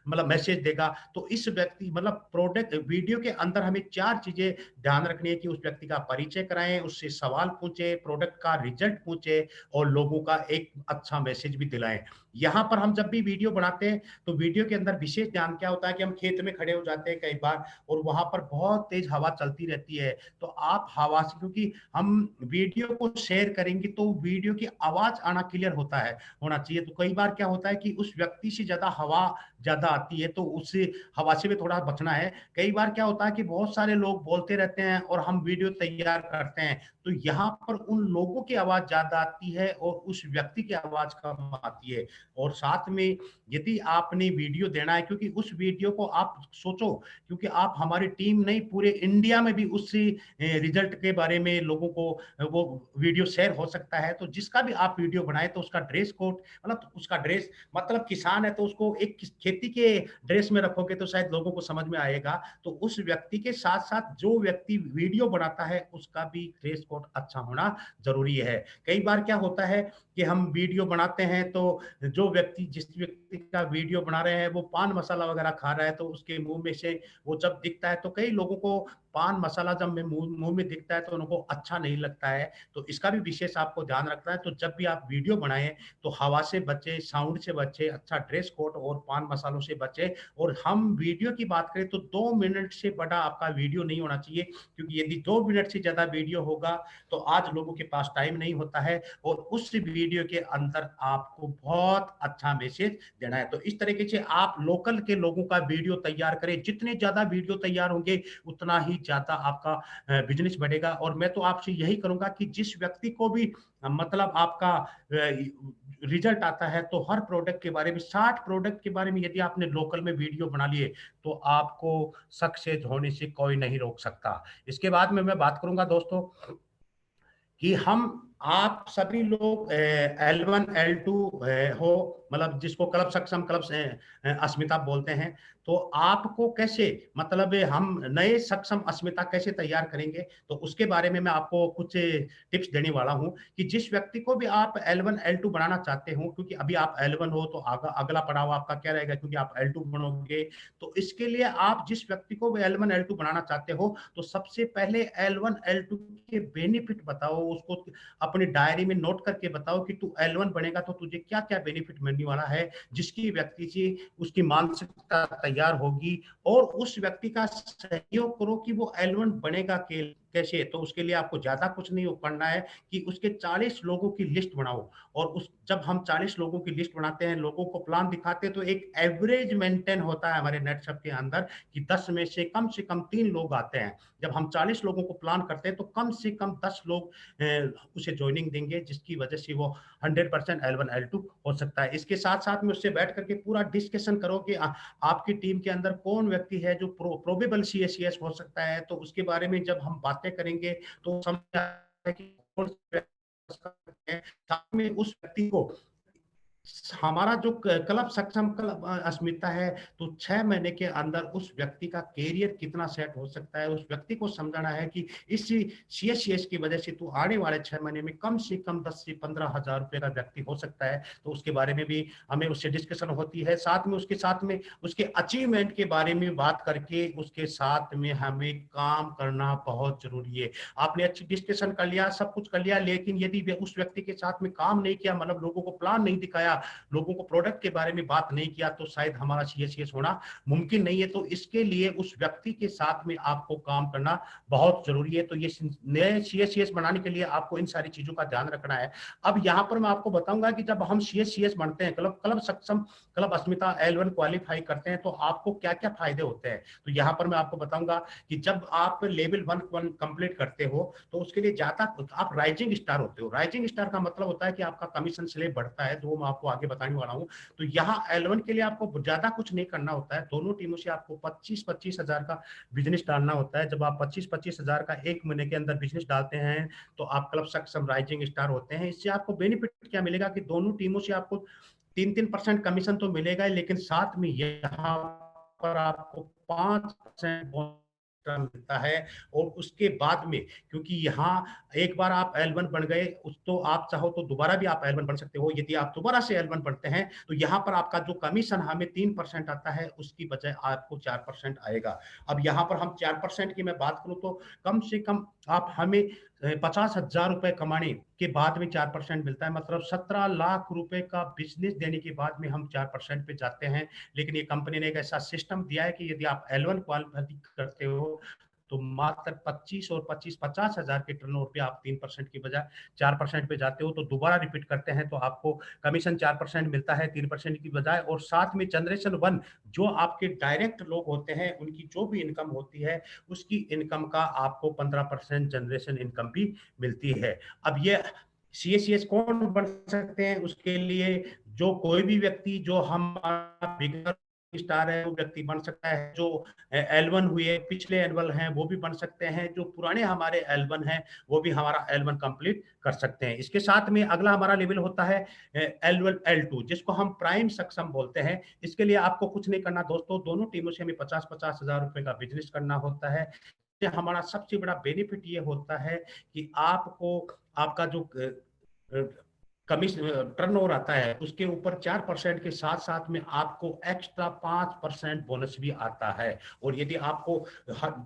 मतलब मैसेज देगा। तो इस व्यक्ति, मतलब प्रोडक्ट वीडियो के अंदर हमें 4 चीज़ें ध्यान रखनी है कि उस व्यक्ति का परिचय कराएँ, उससे सवाल पूछें, प्रोडक्ट का रिजल्ट पूछें और लोगों का एक अच्छा मैसेज भी दिलाएँ। यहाँ पर हम जब भी वीडियो बनाते हैं, तो वीडियो के अंदर विशेष ध्यान क्या होता है कि हम खेत में खड़े हो जाते जाते हैं कई बार और वहाँ पर बहुत तेज़ हवा चलती रहती है। तो आप हवा से क्योंकि हम वीडियो को शेयर करेंगे तो वीडियो की आवाज़ आना क्लियर होना चाहिए। तो कई बार क्या होता है कि उस व्यक्ति से ज़्यादा हवा ज़्यादा आती है, तो उससे हवा से भी थोड़ा बचना है। कई बार क्या होता है कि बहुत सारे लोग बोलते रहते हैं और हम वीडियो तैयार करते हैं, तो यहाँ पर उन लोगों की आवाज़ ज़्यादा आती है और उस व्यक्ति की आवाज़ कम आती है। और साथ में यदि आपने वीडियो देना है क्योंकि उस वीडियो को आप सोचो क्योंकि आप हमारी टीम नहीं पूरे इंडिया में भी उस रिज़ल्ट के बारे में लोगों को वो वीडियो शेयर हो सकता है। तो जिसका भी आप वीडियो बनाएँ तो उसका ड्रेस कोड मतलब उसका ड्रेस मतलब किसान है तो उसको एक खेती के ड्रेस में रखोगे तो शायद लोगों को समझ में आएगा। तो उस व्यक्ति के साथ-साथ जो व्यक्ति वीडियो बनाता है उसका भी ड्रेस कोड अच्छा होना ज़रूरी है। कई बार क्या होता है कि हम वीडियो बनाते हैं तो जिस व्यक्ति का वीडियो बना रहे हैं वो पान मसाला वगैरह खा रहा है तो उसके मुँह में से वो जब दिखता है तो कई लोगों को पान मसाला जब में मुँह में दिखता है तो उनको अच्छा नहीं लगता है। तो इसका भी विशेष आपको ध्यान रखना है। तो जब भी आप वीडियो बनाएँ तो हवा से बचे, साउंड से बचे, अच्छा ड्रेस कोड और पान मसालों से बचे और हम वीडियो की बात करें तो 2 मिनट से बड़ा आपका वीडियो नहीं होना चाहिए क्योंकि यदि 2 मिनट से ज़्यादा वीडियो होगा तो आज लोगों के पास टाइम नहीं होता है और उस वीडियो के अंदर आपको बहुत अच्छा मैसेज देना है। तो इस तरीके से आप लोकल के लोगों का वीडियो तैयार करें। जितने ज़्यादा वीडियो तैयार होंगे उतना ही ज़्यादा आपका बिज़नेस बढ़ेगा और मैं तो आपसे यही करूँगा कि जिस व्यक्ति को भी मतलब आपका रिजल्ट आता है तो हर प्रोडक्ट के बारे में 60 प्रोडक्ट के बारे में यदि आपने लोकल में वीडियो बना लिए तो आपको सक्सेस होने से कोई नहीं रोक सकता। इसके बाद में मैं बात करूँगा दोस्तों कि आप सभी लोग L1 L2 हो मतलब जिसको क्लब सक्षम क्लब अस्मिता बोलते हैं। तो आपको कैसे मतलब हम नए सक्षम अस्मिता कैसे तैयार करेंगे? तो उसके बारे में मैं आपको कुछ टिप्स देने वाला हूँ कि जिस व्यक्ति को भी आप L1 L2 बनाना चाहते हो क्योंकि अभी आप L1 हो तो अगला पड़ाव आपका क्या रहेगा क्योंकि आप L2 बनोगे। तो इसके लिए आप जिस व्यक्ति को भी L1 L2 बनाना चाहते हो तो सबसे पहले L1 L2 के बेनिफिट बताओ उसको अपनी डायरी में नोट करके बताओ कि तू L1 बनेगा तो तुझे क्या-क्या बेनिफिट मिलने वाला है, जिसकी व्यक्ति से उसकी मानसिकता तैयार होगी और उस व्यक्ति का सहयोग करो कि वो L1 बनेगा कैसे? तो उसके लिए आपको ज़्यादा कुछ नहीं करना है कि उसके 40 लोगों की लिस्ट बनाओ और उस जब हम 40 लोगों की लिस्ट बनाते हैं, लोगों को प्लान दिखाते हैं, तो एक एवरेज मेंटेन होता है हमारे नेटवर्क के अंदर कि 10 में से कम 3 लोग आते हैं। जब हम 40 लोगों को प्लान करते हैं, तो कम से कम 10 लोग उसे जॉइनिंग देंगे जिसकी वजह से वो 100% L1 L2 हो सकता है। इसके साथ-साथ में उससे बैठ कर के पूरा डिस्कशन करो कि आपकी टीम के अंदर कौन व्यक्ति है जो प्रोबेबल सीएसईएस हो सकता है, तो उसके बारे में जब हम बातें करेंगे तो समझ आएगा कि कौन साथ में उस व्यक्ति को हमारा जो क्लब सक्षम क्लब अस्मिता है तो 6 महीने के अंदर उस व्यक्ति का करियर कितना सेट हो सकता है, उस व्यक्ति को समझाना है कि इस सीएससीएस की वजह से तू आने वाले 6 महीने में कम से कम 10 से 15,000 रुपए का व्यक्ति हो सकता है। तो उसके बारे में भी हमें उससे डिस्कशन होती है। साथ में उसके अचीवमेंट के बारे में बात करके उसके साथ में हमें काम करना बहुत ज़रूरी है। आपने अच्छी डिस्कशन कर लिया, सब कुछ कर लिया, लेकिन यदि उस व्यक्ति के साथ में काम नहीं किया मतलब लोगों को प्लान नहीं दिखाया, लोगों को प्रोडक्ट के बारे में बात नहीं किया तो शायद हमारा सीएससीएस होना मुमकिन नहीं है। तो इसके लिए उस व्यक्ति के साथ में आपको काम करना बहुत जरूरी है। तो ये नए सीएससीएस बनाने के लिए आपको इन सारी चीजों का ध्यान रखना है। अब यहाँ पर मैं आपको बताऊंगा कि जब हम सीएससीएस बनते हैं क्लब सक्षम क्लब अस्मिता L1 क्वालिफाई करते हैं तो आपको क्या क्या फायदे होते हैं। तो यहाँ पर मैं आपको बताऊंगा कि जब आप लेवल 1 कंप्लीट करते हो तो उसके लिए ज्यादा आप राइजिंग स्टार होते हो। राइजिंग स्टार का मतलब होता है कि आपका कमीशन स्लेब बढ़ता है, जो मैं आपको आगे बताने वाला हूँ। तो यहाँ L1 के लिए आपको ज्यादा कुछ नहीं करना होता है। दोनों टीमों से आपको 25-25 हजार का बिजनेस डालना होता है। जब आप 25-25 हजार का एक महीने के अंदर बिजनेस डालते हैं तो आप क्लब सक्षम राइजिंग स्टार होते हैं। इससे आपको बेनिफिट क्या मिलेगा कि दोनों टीमों से आपको 3-3% कमीशन तो मिलेगा ही, लेकिन साथ में यहाँ पर आपको 5% मिलता है। और उसके बाद में क्योंकि यहाँ एक बार आप L1 बन गए तो आप चाहो तो दोबारा भी आप L1 बन सकते हो। यदि आप दोबारा से L1 बनते हैं तो यहाँ पर आपका जो कमीशन हमें 3% आता है उसकी बजाय आपको 4% आएगा। अब यहाँ पर हम 4% की मैं बात करूँ तो कम से कम आप हमें ₹50,000 कमाने के बाद में 4% मिलता है, मतलब 17 लाख रुपए का बिज़नेस देने के बाद में हम 4% पे जाते हैं। लेकिन ये कंपनी ने एक ऐसा सिस्टम दिया है कि यदि आप L1 क्वालिफ़ाई करते हो, तो मात्र 25 और 25 50,000 के टर्नओवर पे आप 3% की बजाय 4% पे जाते हो, तो दोबारा रिपीट करते हैं तो आपको कमीशन 4% मिलता है 3% की बजाय, और साथ में जनरेशन 1 जो आपके डायरेक्ट लोग होते हैं, उनकी जो भी इनकम होती है, उसकी इनकम का आपको 15% जनरेशन इनकम भी मिलती है। अब ये सीएसीएस कौन बन सकते हैं? उसके लिए जो कोई भी व्यक्ति जो हमारा बिगिनर स्टार है, वो व्यक्ति बन सकता है। जो L1 हुए, पिछले L1 हैं, वो भी बन सकते हैं। जो पुराने हमारे L1 हैं, वो भी हमारा L1 कंप्लीट कर सकते हैं। इसके साथ में अगला हमारा लेवल होता है L1 L2, जिसको हम प्राइम सक्षम बोलते हैं। इसके लिए आपको कुछ नहीं करना दोस्तों, दोनों टीमों से हमें 50-50 हज़ार रुपए का बिज़नेस करना होता है। हमारा सबसे बड़ा बेनिफिट ये होता है कि आपको आपका जो टर्नओवर आता है, उसके ऊपर 4% के साथ साथ में आपको एक्स्ट्रा 5% बोनस भी आता है। और यदि आपको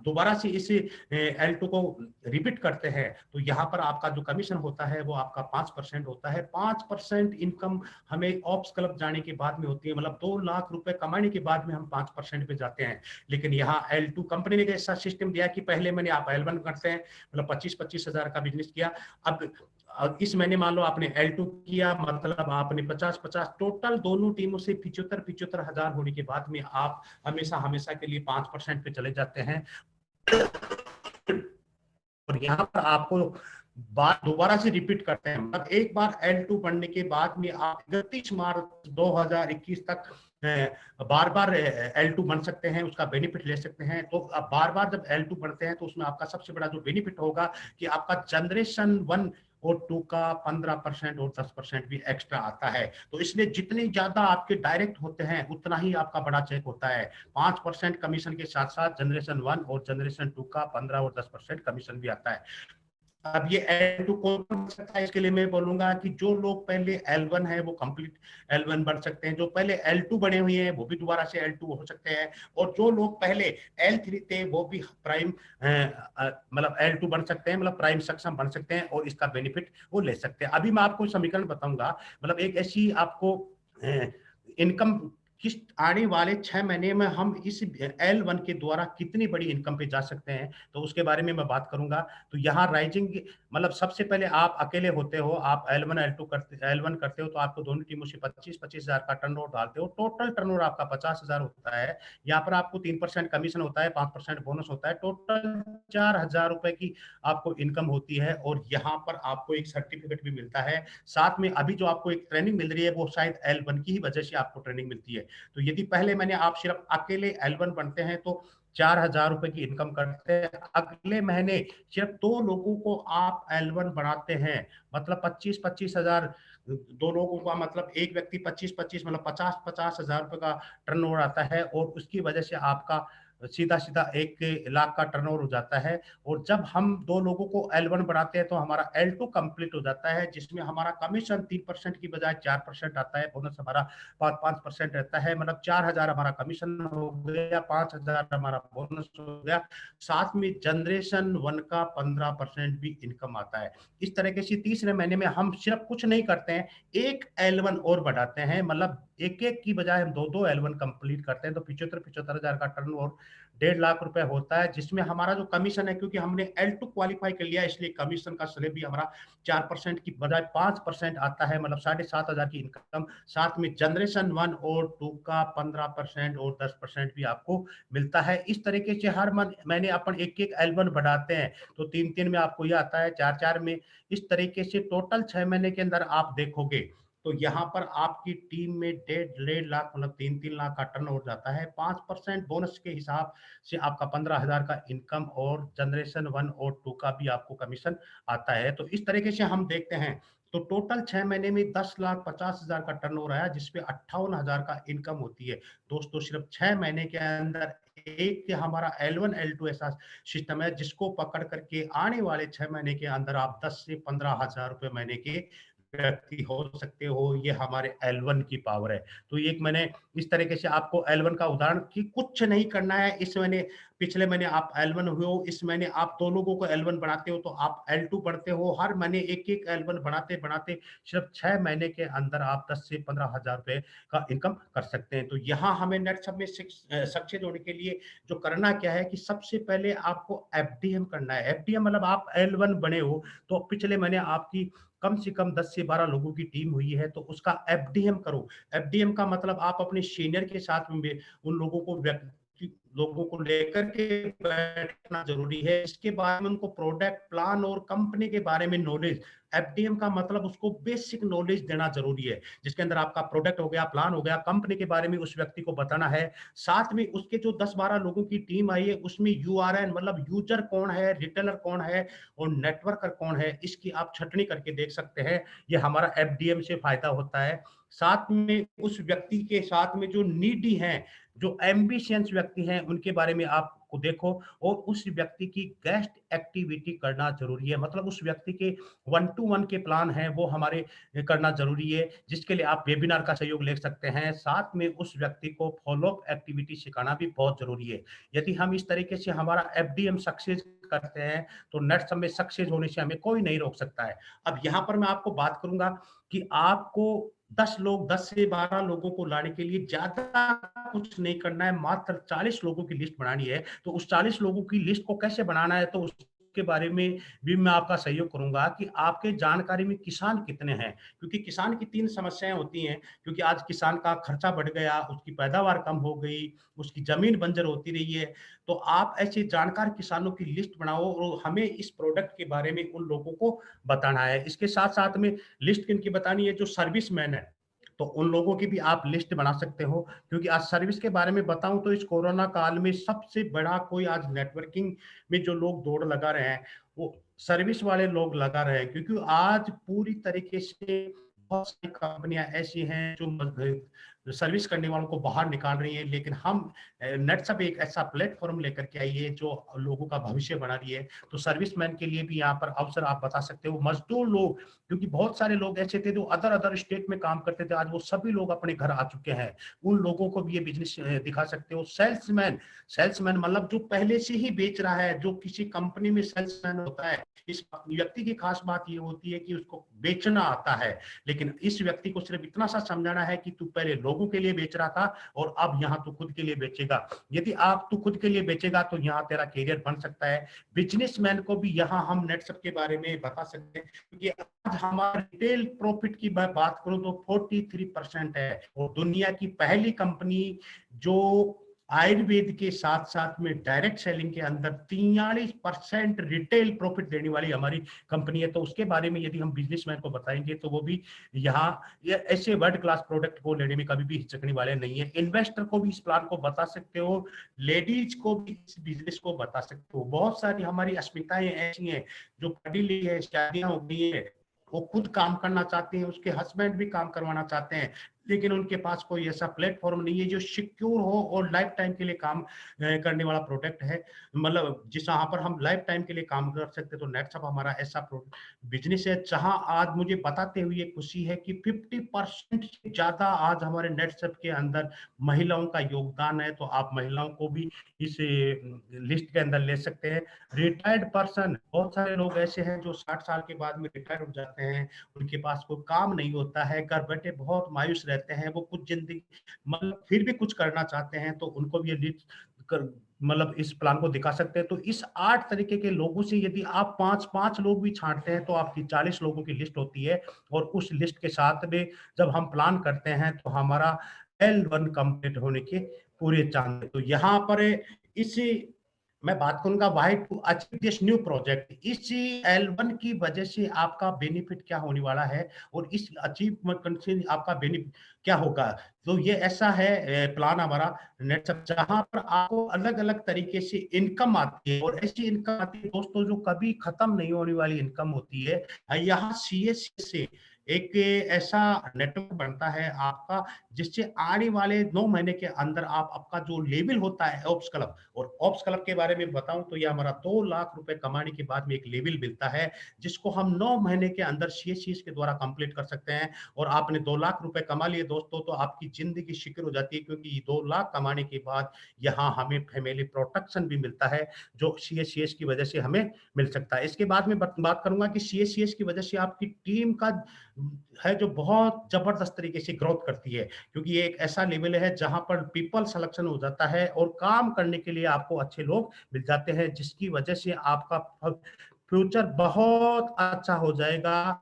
दोबारा से इस L2 को रिपीट करते हैं, तो यहाँ पर आपका जो कमीशन होता है वो आपका 5% होता है। 5% इनकम हमें ऑप्स क्लब जाने के बाद में होती है, मतलब 2 लाख रुपए कमाने के बाद में हम 5% पे जाते हैं। लेकिन यहाँ L2 कंपनी ने ऐसा सिस्टम दिया कि पहले मैंने आप L1 करते हैं, मतलब 25-25 हजार का बिजनेस किया। अब इस महीने मान लो आपने L2 किया, मतलब आपने 50-50 टोटल दोनों टीमों से 75-75 हजार होने के बाद में आप हमेशा हमेशा के लिए 5% पे चले जाते हैं। और यहाँ पर आपको बात दोबारा से रिपीट करते हैं, मतलब एक बार L2 बनने के बाद में आप 31 मार्च 2021 तक बार बार L2 बन सकते हैं, उसका बेनिफिट ले सकते हैं। तो अब बार बार जब L2 बनते हैं तो उसमें आपका सबसे बड़ा जो बेनिफिट होगा कि आपका जनरेशन 1 और 2 का 15% और 10% भी एक्स्ट्रा आता है। तो इसलिए जितने ज्यादा आपके डायरेक्ट होते हैं, उतना ही आपका बड़ा चेक होता है। 5% कमीशन के साथ साथ जनरेशन 1 और जनरेशन 2 का 15 और 10% कमीशन भी आता है। अब ये L2 कौन बन सकता है? इसके लिए मैं बोलूंगा कि जो लोग पहले L1 है वो कंप्लीट L1 बन सकते हैं, जो पहले L2 बने हुए हैं वो भी दोबारा से L2 हो सकते हैं, और जो लोग पहले L3 थे वो भी प्राइम मतलब L2 बन सकते हैं, मतलब प्राइम सक्षम बन सकते हैं, और इसका बेनिफिट वो ले सकते हैं। अभी मैं आपको समीकरण बताऊंगा, मतलब एक ऐसी आपको इनकम किस आने वाले 6 महीने में हम इस L1 के द्वारा कितनी बड़ी इनकम पे जा सकते हैं, तो उसके बारे में मैं बात करूंगा। तो यहाँ राइजिंग, मतलब सबसे पहले आप अकेले होते हो, आप L1 करते हो, तो आपको दोनों टीमों से 25-25 हजार का टर्नओवर डालते हो, टोटल टर्नओवर आपका 50,000 होता है। यहाँ पर आपको 3% कमीशन होता है, 5% बोनस होता है, टोटल 4,000 रुपए की आपको इनकम होती है। और यहाँ पर आपको एक सर्टिफिकेट भी मिलता है साथ में। अभी जो आपको एक ट्रेनिंग मिल रही है वो शायद L1 की ही वजह से आपको ट्रेनिंग मिलती है। तो यदि पहले मैंने आप सिर्फ अकेले L1 बनते हैं तो 4,000 रुपए की इनकम करते हैं। अगले महीने सिर्फ 2 लोगों को आप L1 बनाते हैं, मतलब 25-25 हजार, 2 लोगों का मतलब एक व्यक्ति 25-25 मतलब 50-50 हजार रुपए का टर्नओवर आता है, और उसकी वजह से आपका सीधा सीधा 1 लाख का टर्नओवर हो जाता है। और जब हम 2 लोगों को L1 बढ़ाते हैं तो हमारा L2 कंप्लीट हो जाता है, जिसमें हमारा कमीशन 3% की बजाय 4% आता है, बोनस हमारा 5% रहता है, मतलब 4,000 हमारा कमीशन हो गया, 5,000 हमारा बोनस हो गया, साथ में जनरेशन 1 का 15% भी इनकम आता है। इस तरीके से तीसरे महीने में हम सिर्फ कुछ नहीं करते हैं, एक L1 और बढ़ाते हैं, मतलब एक एक की बजाय हम 2-2 L1 कंप्लीट करते हैं, तो 75-75 हजार का टर्नओवर 1.5 लाख रुपए होता है, जिसमें हमारा जो कमीशन है, क्योंकि हमने L2 क्वालिफाई कर लिया इसलिए कमीशन का स्लैब भी हमारा 4% की बजाय 5% आता है, मतलब 7,500 की इनकम, साथ में जनरेशन 1 और 2 का 15% और 10% भी आपको मिलता है। इस तरीके से हर महीने अपन एक एक L1 बढ़ाते हैं, तो 3-3 में आपको ये आता है, 4-4 में। इस तरीके से टोटल 6 महीने के अंदर आप देखोगे तो यहाँ पर आपकी टीम में 1.5 लाख मतलब 3-3 लाख का टर्न हो जाता है। 5% बोनस के हिसाब से आपका 15,000 का इनकम, और जनरेशन 1 और 2 का भी आपको कमीशन आता है। तो इस तरीके से हम देखते हैं, तो टोटल 6 महीने में 10,50,000 का टर्नओवर आया, जिसपे 58,000 का इनकम होती है। दोस्तों सिर्फ 6 महीने के अंदर एक हमारा L1 L2 ऐसा सिस्टम है जिसको पकड़ करके आने वाले 6 महीने के अंदर आप 10 से 15,000 रुपए महीने के व्यक्ति हो सकते हो, ये हमारे L1 की पावर है। तो एक मैंने इस तरीके से आपको L1 का उदाहरण कि कुछ नहीं करना है, इस महीने पिछले महीने आप L1 हुए हो, इस महीने आप 2 लोगों को L1 बनाते हो, तो आप L2 बढ़ते हो। हर महीने एक-एक L1 बनाते-बनाते सिर्फ 6 महीने के अंदर आप 10 से 15,000 रुपए का इनकम कर सकते हैं। तो यहाँ हमें नेटसप में सक्सेस होने के लिए जो करना क्या है कि सबसे पहले आपको एफडीएम करना है। एफडीएम मतलब आप L1 बने हो, तो पिछले महीने आपकी कम से कम 10 से 12 लोगों की टीम हुई है, तो उसका एफडीएम करो। एफडीएम का मतलब आप अपने सीनियर के साथ में भी उन लोगों को लेकर के बैठना ज़रूरी है। इसके बारे में उनको प्रोडक्ट प्लान और कंपनी के बारे में नॉलेज, एफडीएम का मतलब उसको बेसिक नॉलेज देना ज़रूरी है, जिसके अंदर आपका प्रोडक्ट हो गया, प्लान हो गया, कंपनी के बारे में उस व्यक्ति को बताना है। साथ में उसके जो 10-12 लोगों की टीम आई है, उसमें यूआरएन मतलब यूज़र कौन है, रिटेलर कौन है और नेटवर्कर कौन है, इसकी आप छँटनी करके देख सकते हैं। ये हमारा एफडीएम से फ़ायदा होता है। साथ में उस व्यक्ति के साथ में जो नीडी हैं, जो एम्बिशियस व्यक्ति हैं, उनके बारे में आपको देखो और उस व्यक्ति की गेस्ट एक्टिविटी करना ज़रूरी है। मतलब उस व्यक्ति के 1 टू 1 के प्लान हैं, वो हमारे करना ज़रूरी है, जिसके लिए आप वेबिनार का सहयोग ले सकते हैं। साथ में उस व्यक्ति को फ़ॉलो-अप एक्टिविटी सिखाना भी बहुत ज़रूरी है। यदि हम इस तरीके से हमारा एफडीएम सक्सेस करते हैं, तो नेक्स्ट में सक्सेस होने से हमें कोई नहीं रोक सकता है। अब यहाँ पर मैं आपको बात करूँगा कि आपको 10 लोग 10 से 12 लोगों को लाने के लिए ज़्यादा कुछ नहीं करना है, मात्र 40 लोगों की लिस्ट बनानी है। तो उस 40 लोगों की लिस्ट को कैसे बनाना है, तो उसके बारे में भी मैं आपका सहयोग करूँगा कि आपके जानकारी में किसान कितने हैं? क्योंकि किसान की 3 समस्याएँ होती हैं, क्योंकि आज किसान का खर्चा बढ़ गया, उसकी पैदावार कम हो गई, उसकी ज़मीन बंजर होती रही है। तो आप ऐसे जानकार किसानों की लिस्ट बनाओ और हमें इस प्रोडक्ट के बारे में उन लोगों को बताना है। इसके साथ-साथ में लिस्ट किनकी बतानी है, जो सर्विसमैन है, तो उन लोगों की भी आप लिस्ट बना सकते हो, क्योंकि आज सर्विस के बारे में बताऊँ तो इस कोरोना काल में सबसे बड़ा कोई आज नेटवर्किंग में जो लोग दौड़ लगा रहे हैं, वो सर्विस वाले लोग लगा रहे हैं, क्योंकि आज पूरी तरीके से बहुत सारी कंपनियाँ ऐसी हैं जो सर्विस करने वालों को बाहर निकाल रही हैं, लेकिन हम नेटसप एक ऐसा प्लेटफ़ॉर्म लेकर के आई है जो लोगों का भविष्य बना रही है। तो सर्विसमैन के लिए भी यहाँ पर अवसर आप बता सकते हो। मज़दूर लोग, क्योंकि बहुत सारे लोग ऐसे थे जो अदर-अदर स्टेट में काम करते थे, आज वो सभी लोग अपने घर आ चुके हैं। उन लोगों को भी ये बिज़नेस दिखा सकते हो। सेल्समैन, सेल्समैन मतलब जो पहले से ही बेच रहा है, जो किसी कंपनी में सेल्समैन होता है, इस व्यक्ति की खास बात ये होती है कि उसको बेचना आता है। लेकिन इस व्यक्ति को सिर्फ इतना सा समझाना है कि तू पहले लोगों के लिए बेच रहा था और अब यहाँ तू खुद के लिए बेचेगा। यदि आप तू खुद के लिए बेचेगा तो यहाँ तेरा करियर बन सकता है। बिज़नेसमैन को भी यहाँ हम नेटसप के बारे में बता सकते हैं, क्योंकि आज हमारा रिटेल प्रॉफिट की मैं बात करूँ तो 43% है और दुनिया की पहली कंपनी जो आयुर्वेद के साथ-साथ में डायरेक्ट सेलिंग के अंदर 43% रिटेल प्रॉफिट देने वाली हमारी कंपनी है। तो उसके बारे में यदि हम बिज़नेसमैन को बताएँगे तो वो भी यहाँ ये ऐसे वर्ल्ड क्लास प्रोडक्ट को लेने में कभी भी हिचकने वाले नहीं है। इन्वेस्टर को भी इस प्लान को बता सकते हो, लेडीज़ को भी इस बिज़नेस को बता सकते हो। बहुत सारी हमारी अस्मिताएँ ऐसी हैं जो पढ़ी लिखी है, शादियाँ हो गई हैं, वो खुद काम करना चाहती हैं, उसके हस्बैंड भी काम करवाना चाहते हैं, लेकिन उनके पास कोई ऐसा प्लेटफ़ॉर्म नहीं है जो सिक्योर हो और लाइफ टाइम के लिए काम करने वाला प्रोडक्ट है। मतलब जिस जहाँ पर हम लाइफ टाइम के लिए काम कर सकते हैं, तो नेटसप हमारा ऐसा बिज़नेस है जहाँ आज मुझे बताते हुए खुशी है कि 50% से ज़्यादा आज हमारे नेटसप के अंदर महिलाओं का योगदान है, तो आप महिलाओं को भी इस लिस्ट के अंदर ले सकते हैं। रिटायर्ड पर्सन, बहुत सारे लोग ऐसे हैं जो 60 साल के बाद में रिटायर हो जाते हैं, उनके पास कोई काम नहीं होता है, घर बैठे बहुत मायूस रहते हैं, वो कुछ ज़िंदगी मतलब फिर भी कुछ करना चाहते हैं, तो उनको भी ये लिस्ट कर मतलब इस प्लान को दिखा सकते हैं। तो इस 8 तरीके के लोगों से यदि आप 5-5 लोग भी छाँटते हैं, तो आपकी 40 लोगों की लिस्ट होती है और उस लिस्ट के साथ में जब हम प्लान करते हैं, तो हमारा L1 कंप्लीट होने के पूरे चांस हैं। तो यहाँ पर इसी मैं बात करूँगा why to achieve this new project. इसी L1 की वजह से आपका बेनिफिट क्या होने वाला है और इस अचीवमेंट से आपका बेनिफिट क्या होगा। तो ये ऐसा है प्लान हमारा नेटसप, जहाँ पर आपको अलग-अलग तरीके से इनकम आती है और ऐसी इनकम आती है दोस्तों जो कभी खत्म नहीं होने वाली इनकम होती है। यहाँ सीएस से एक ऐसा नेटवर्क बनता है आपका, जिससे आने वाले 9 महीने के अंदर आप आपका जो लेवल होता है ऑप्स क्लब, और ऑप्स क्लब के बारे में बताऊँ तो ये हमारा 2 लाख रुपए कमाने के बाद में एक लेवल मिलता है, जिसको हम 9 महीने के अंदर सीएससीएस के द्वारा कंप्लीट कर सकते हैं। और आपने 2 लाख रुपए कमा लिए दोस्तों, तो आपकी ज़िंदगी सिक्योर हो जाती है, क्योंकि 2 लाख कमाने के बाद यहाँ हमें फैमिली प्रोटेक्शन भी मिलता है, जो सीएससीएस की वजह से हमें मिल सकता है। इसके बाद मैं बात करूँगा कि सीएससीएस की वजह से आपकी टीम का है जो बहुत ज़बरदस्त तरीके से ग्रोथ करती है, क्योंकि ये एक ऐसा लेवल है जहाँ पर पीपल सिलेक्शन हो जाता है और काम करने के लिए आपको अच्छे लोग मिल जाते हैं, जिसकी वजह से आपका फ्यूचर बहुत अच्छा हो जाएगा।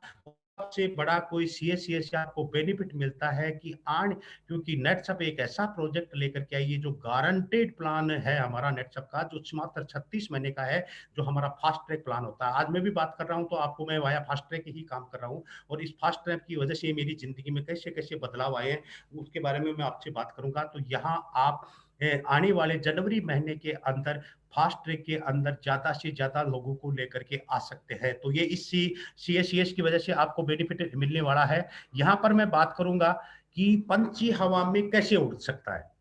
सबसे बड़ा कोई सीएससीएस से आपको बेनिफिट मिलता है कि आन क्योंकि नेटसप एक ऐसा प्रोजेक्ट लेकर के आई है जो गारंटेड प्लान है हमारा नेटसप का, जो मात्र 36 महीने का है, जो हमारा फास्ट ट्रैक प्लान होता है। आज मैं भी बात कर रहा हूँ तो आपको मैं वाया फास्ट ट्रैक ही काम कर रहा हूँ, और इस फास्ट ट्रैक की वजह से मेरी ज़िंदगी में कैसे-कैसे बदलाव आए हैं, उसके बारे में मैं आपसे बात करूँगा। तो यहाँ आप आने वाले जनवरी महीने के अंदर फास्ट ट्रैक के अंदर ज़्यादा से ज़्यादा लोगों को लेकर के आ सकते हैं। तो ये इस सीएससीएस की वजह से आपको बेनिफिट मिलने वाला है। यहाँ पर मैं बात करूँगा कि पंछी हवा में कैसे उड़ सकता है।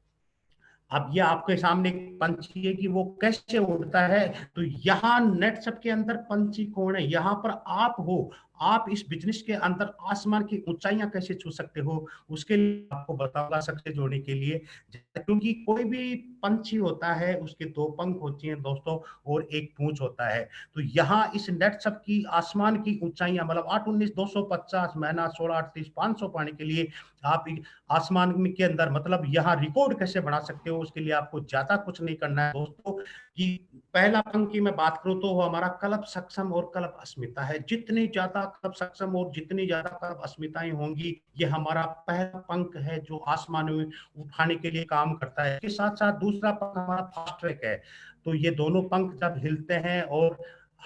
अब ये आपके सामने एक पंछी है कि वो कैसे उड़ता है, तो यहाँ नेटसप के अंदर पंछी कौन है? यहाँ पर आप हो। आप इस बिज़नेस के अंदर आसमान की ऊँचाइयाँ कैसे छू सकते हो, उसके लिए आपको बताऊँगा सक्सेस जोड़ने के लिए। क्योंकि कोई भी पंछी होता है, उसके 2 पंख होती हैं दोस्तों, और 1 पूँछ होता है। तो यहाँ इस नेटसप की आसमान की ऊँचाइयाँ मतलब 8, 19, 250 महीना 16, 38, 500 पाने के लिए आप आसमान में के अंदर मतलब यहाँ रिकॉर्ड कैसे बना सकते हो, उसके लिए आपको ज़्यादा कुछ नहीं करना है दोस्तों। कि पहला पंख की मैं बात करूँ तो वो हमारा कल्प सक्षम और कल्प अस्मिता है। जितनी ज़्यादा कल्प सक्षम और जितनी ज़्यादा कल्प अस्मिताएँ होंगी, ये हमारा पहला पंख है जो आसमान में उठाने के लिए काम करता है। इसके साथ-साथ दूसरा पंख हमारा फास्ट ट्रैक है। तो ये दोनों पंख जब हिलते हैं और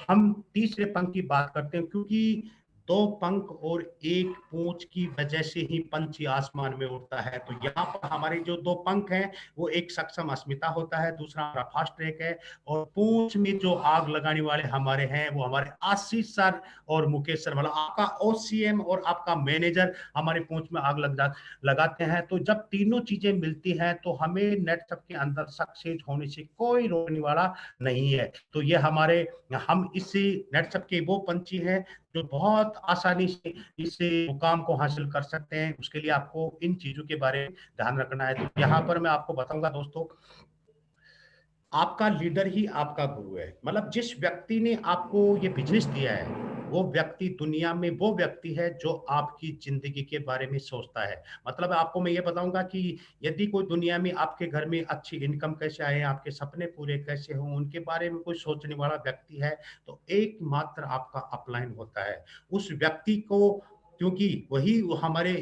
हम तीसरे पंख की बात करते हैं, क्योंकि 2 पंख और 1 पूँछ की वजह से ही पंछी आसमान में उड़ता है। तो यहाँ पर हमारे जो 2 पंख हैं, वो एक सक्षम अस्मिता होता है, दूसरा हमारा फास्ट ट्रैक है, और पूँछ में जो आग लगाने वाले हमारे हैं, वो हमारे आशीष सर और मुकेश सर, मतलब आपका ओसीएम और आपका मैनेजर हमारे पूँछ में आग लगाते हैं। तो जब तीनों चीज़ें मिलती हैं, तो हमें नेटवर्क के अंदर सक्सेस होने से कोई रोकने वाला नहीं है। तो ये हमारे हम इसी नेटवर्क के वो पंछी हैं जो बहुत आसानी से इस मुकाम को हासिल कर सकते हैं। उसके लिए आपको इन चीज़ों के बारे में ध्यान रखना है। तो यहाँ पर मैं आपको बताऊँगा दोस्तों, आपका लीडर ही आपका गुरु है। मतलब जिस व्यक्ति ने आपको ये बिज़नेस दिया है, वो व्यक्ति दुनिया में वो व्यक्ति है जो आपकी ज़िंदगी के बारे में सोचता है। मतलब आपको मैं ये बताऊँगा कि यदि कोई दुनिया में आपके घर में अच्छी इनकम कैसे आए, आपके सपने पूरे कैसे हों, उनके बारे में कोई सोचने वाला व्यक्ति है, तो एकमात्र आपका अपलाइन होता है। उस व्यक्ति को, क्योंकि वही वो हमारे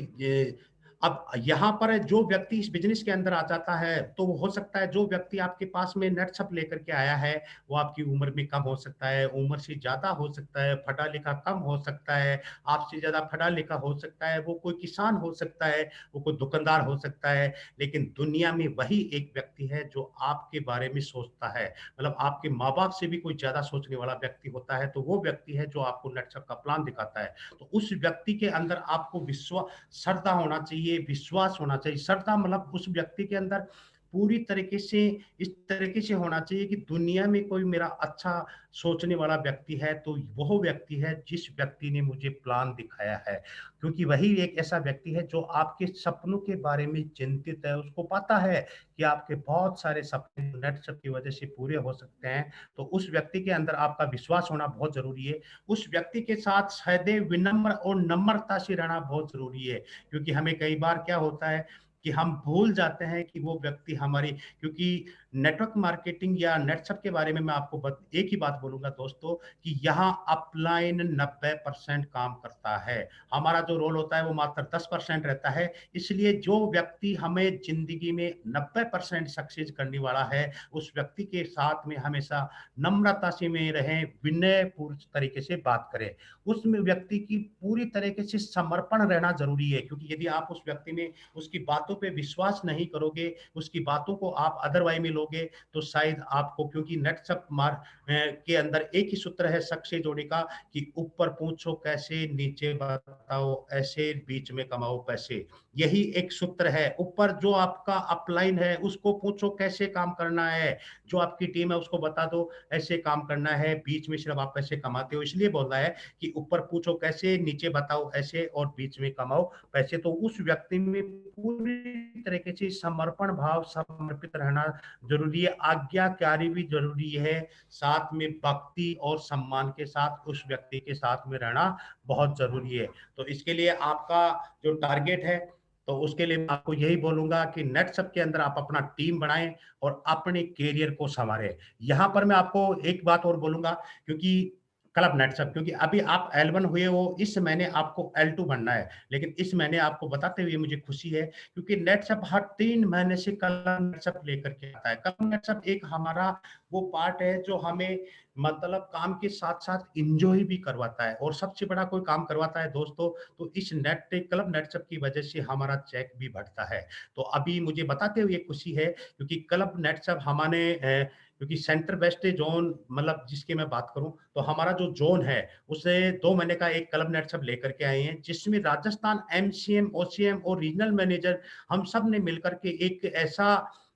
अब यहाँ पर जो व्यक्ति इस बिज़नेस के अंदर आ जाता है, तो वो हो सकता है जो व्यक्ति आपके पास में नेटसप लेकर के आया है, वो आपकी उम्र में कम हो सकता है, उम्र से ज़्यादा हो सकता है, पढ़ा-लिखा कम हो सकता है, आपसे ज़्यादा पढ़ा-लिखा हो सकता है, वो कोई किसान हो सकता है, वो कोई दुकानदार हो सकता है, लेकिन दुनिया में वही एक व्यक्ति है जो आपके बारे में सोचता है। मतलब आपके माँ-बाप से भी कोई ज़्यादा सोचने वाला व्यक्ति होता है, तो वो व्यक्ति है जो आपको नेटसप का प्लान दिखाता है। तो उस व्यक्ति के अंदर आपको श्रद्धा होना चाहिए, विश्वास होना चाहिए। श्रद्धा मतलब उस व्यक्ति के अंदर पूरी तरीके से इस तरीके से होना चाहिए कि दुनिया में कोई मेरा अच्छा सोचने वाला व्यक्ति है, तो वो व्यक्ति है जिस व्यक्ति ने मुझे प्लान दिखाया है। क्योंकि वही एक ऐसा व्यक्ति है जो आपके सपनों के बारे में चिंतित है, उसको पता है कि आपके बहुत सारे सपने नेटवर्क की वजह से पूरे हो सकते हैं। तो उस व्यक्ति के अंदर आपका विश्वास होना बहुत ज़रूरी है। उस व्यक्ति के साथ सदैव विनम्र और नम्रता से रहना बहुत ज़रूरी है। क्योंकि हमें कई बार क्या होता है कि हम भूल जाते हैं कि वो व्यक्ति हमारी, क्योंकि नेटवर्क मार्केटिंग या नेटसप के बारे में मैं आपको एक ही बात बोलूँगा दोस्तों, कि यहाँ अपलाइन 90% काम करता है। हमारा जो रोल होता है वो मात्र 10% रहता है। इसलिए जो व्यक्ति हमें ज़िंदगी में 90% सक्सेस करने वाला है, उस व्यक्ति के साथ में हमेशा नम्रता से में रहें, विनयपूर्ण तरीके से बात करें। उसमें व्यक्ति की पूरी तरीके से समर्पण रहना ज़रूरी है, क्योंकि यदि आप उस व्यक्ति में उसकी बात बातों पे विश्वास नहीं करोगे, उसकी बातों को आप अदरवाई में लोगे, तो शायद आपको, क्योंकि नेटसप के अंदर एक ही सूत्र है शक से जोड़े का कि ऊपर पूछो कैसे, नीचे बताओ ऐसे, बीच में कमाओ पैसे। यही एक सूत्र है। ऊपर जो आपका अपलाइन है उसको पूछो कैसे काम करना है, जो आपकी टीम है उसको बता दो ऐसे काम करना है, बीच में सिर्फ आप पैसे कमाते हो। इसलिए बोल रहा है कि ऊपर पूछो कैसे, नीचे बताओ ऐसे और बीच में कमाओ पैसे। तो उस व्यक्ति में पूरी तरीके से समर्पण भाव, समर्पित रहना जरूरी है, आज्ञाकारी भी जरूरी है, साथ में भक्ति और सम्मान के साथ उस व्यक्ति के साथ में रहना बहुत जरूरी है। तो इसके लिए आपका जो टारगेट है, तो उसके लिए मैं आपको यही बोलूंगा कि नेटसप के अंदर आप अपना टीम बनाएं और अपने कैरियर को संवारें। यहाँ पर मैं आपको एक बात और बोलूंगा, क्योंकि क्लब नेटसप, क्योंकि अभी आप L1 हुए हो, इस महीने आपको L2 बनना है, लेकिन इस महीने आपको बताते हुए मुझे खुशी है, क्योंकि नेटसप हर 3 महीने से क्लब नेटसप लेकर के आता है। क्लब नेटसप एक हमारा वो पार्ट है जो हमें मतलब काम के साथ-साथ एन्जॉय भी करवाता है, और सबसे बड़ा कोई काम करवाता है दोस्तों, तो इस नेट क्लब नेटसप की वजह से हमारा चेक भी बढ़ता है। तो अभी मुझे बताते हुए खुशी है, क्योंकि क्लब नेटसप हमारे क्योंकि सेंटर वेस्ट जोन, मतलब जिसकी मैं बात करूं, तो हमारा जो जोन है उसे 2 महीने का एक क्लब नेटसप लेकर के आए हैं, जिसमें राजस्थान एमसीएम, ओसीएम और रीजनल मैनेजर हम सब ने मिलकर के एक ऐसा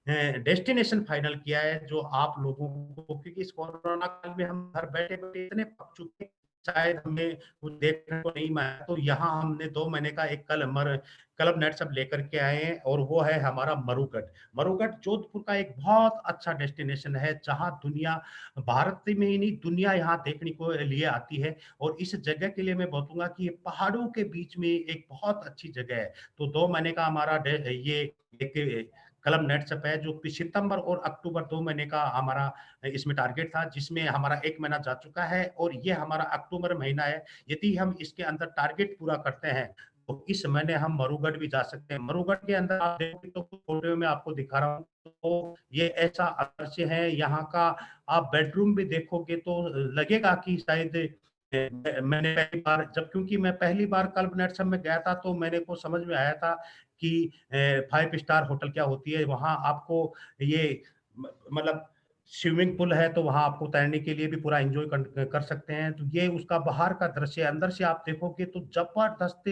डेस्टिनेशन फाइनल किया है जो आप लोगों को, क्योंकि इस कोरोना काल में हम घर बैठे-बैठे इतने पक चुके हैं, शायद हमें कुछ देखने को नहीं मिला। तो यहाँ हमने 2 महीने का एक क्लब नेटसप लेकर के आए हैं, और वो है हमारा मरूगढ़। मरूगढ़ जोधपुर का एक बहुत अच्छा डेस्टिनेशन है, जहाँ दुनिया, भारत में ही नहीं दुनिया यहाँ देखने को लिए आती है। और इस जगह के लिए मैं बोलूँगा कि ये पहाड़ों के बीच में एक बहुत अच्छी जगह है। तो 2 महीने का हमारा ये एक क्लब नेटसप है, जो कि सितंबर और अक्टूबर 2 महीने का हमारा इसमें टारगेट था, जिसमें हमारा 1 महीना जा चुका है और ये हमारा अक्टूबर महीना है। यदि हम इसके अंदर टारगेट पूरा करते हैं, तो इस महीने हम मरूगढ़ भी जा सकते हैं। मरूगढ़ के अंदर आप देखोगे तो फोटो में आपको दिखा रहा हूँ, तो ये ऐसा आदर्श है, यहाँ का आप बेडरूम भी देखोगे तो लगेगा कि शायद मैंने पहली बार जब, क्योंकि मैं पहली बार क्लब नेटसप में गया था, तो मेरे को समझ में आया था कि 5 स्टार होटल क्या होती है। वहाँ आपको ये मतलब स्विमिंग पूल है, तो वहाँ आपको तैरने के लिए भी पूरा एन्जॉय कर सकते हैं। तो ये उसका बाहर का दृश्य है, अंदर से आप देखोगे तो ज़बरदस्त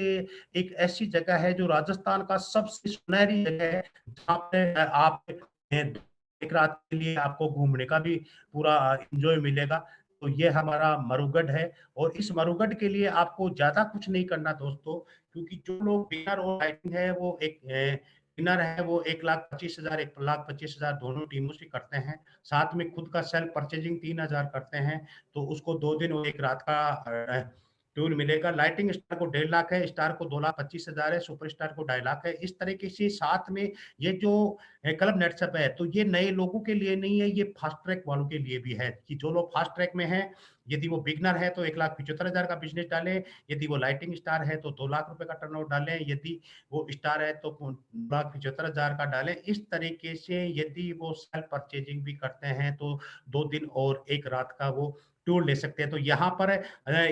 एक ऐसी जगह है जो राजस्थान का सबसे सुनहरी जगह है, जहाँ पे आप एक रात के लिए आपको घूमने का भी पूरा एन्जॉय मिलेगा। तो ये हमारा मरूगढ़ है, और इस मरूगढ़ के लिए आपको ज़्यादा कुछ नहीं करना दोस्तों, क्योंकि जो लोग बिगिनर और राइटिंग है वो एक बिगिनर है वो 1,25,000 1,25,000 दोनों टीमों से करते हैं। साथ में खुद का सेल्फ परचेजिंग 3,000 करते हैं, तो उसको 2 दिन और 1 रात का टूर मिलेगा। लाइटिंग स्टार को 1.5 लाख है, स्टार को 2,25,000 है, सुपरस्टार को 2.5 लाख है। इस तरीके से साथ में ये जो क्लब नेटसप है, तो ये नए लोगों के लिए नहीं है, ये फास्ट ट्रैक वालों के लिए भी है, कि जो लोग फास्ट ट्रैक में हैं, यदि वो बिगिनर है तो 1,75,000 का बिज़नेस डालें, यदि वो लाइटिंग स्टार है तो 2 लाख रुपए का टर्नओवर डालें, यदि वो स्टार है तो 2,75,000 का डालें। इस तरीके से यदि वो सेल्फ परचेजिंग भी करते हैं, तो 2 दिन और 1 रात का वो टूर ले सकते हैं। तो यहाँ पर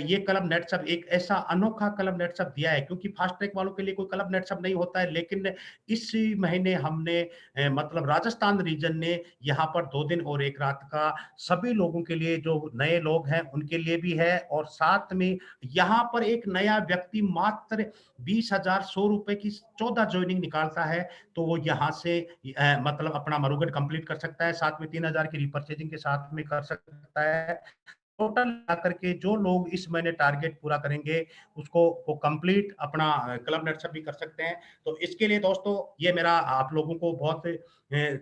ये क्लब नेटसप एक ऐसा अनोखा क्लब नेटसप दिया है, क्योंकि फास्ट ट्रैक वालों के लिए कोई क्लब नेटसप नहीं होता है, लेकिन इस महीने हमने मतलब राजस्थान रीजन ने यहाँ पर 2 दिन और 1 रात का सभी लोगों के लिए, जो नए लोग हैं उनके लिए भी है, और साथ में यहाँ पर एक नया व्यक्ति मात्र 20,000 ₹100 की 14 जॉइनिंग निकालता है, तो वो यहाँ से मतलब अपना मरूगढ़ कंप्लीट कर सकता है, साथ में 3,000 की रिपर्चेजिंग के साथ में कर सकता है। टोटल मिलाकर के जो लोग इस महीने टारगेट पूरा करेंगे, उसको वो कंप्लीट अपना क्लब नेटसप भी कर सकते हैं। तो इसके लिए दोस्तों, ये मेरा आप लोगों को बहुत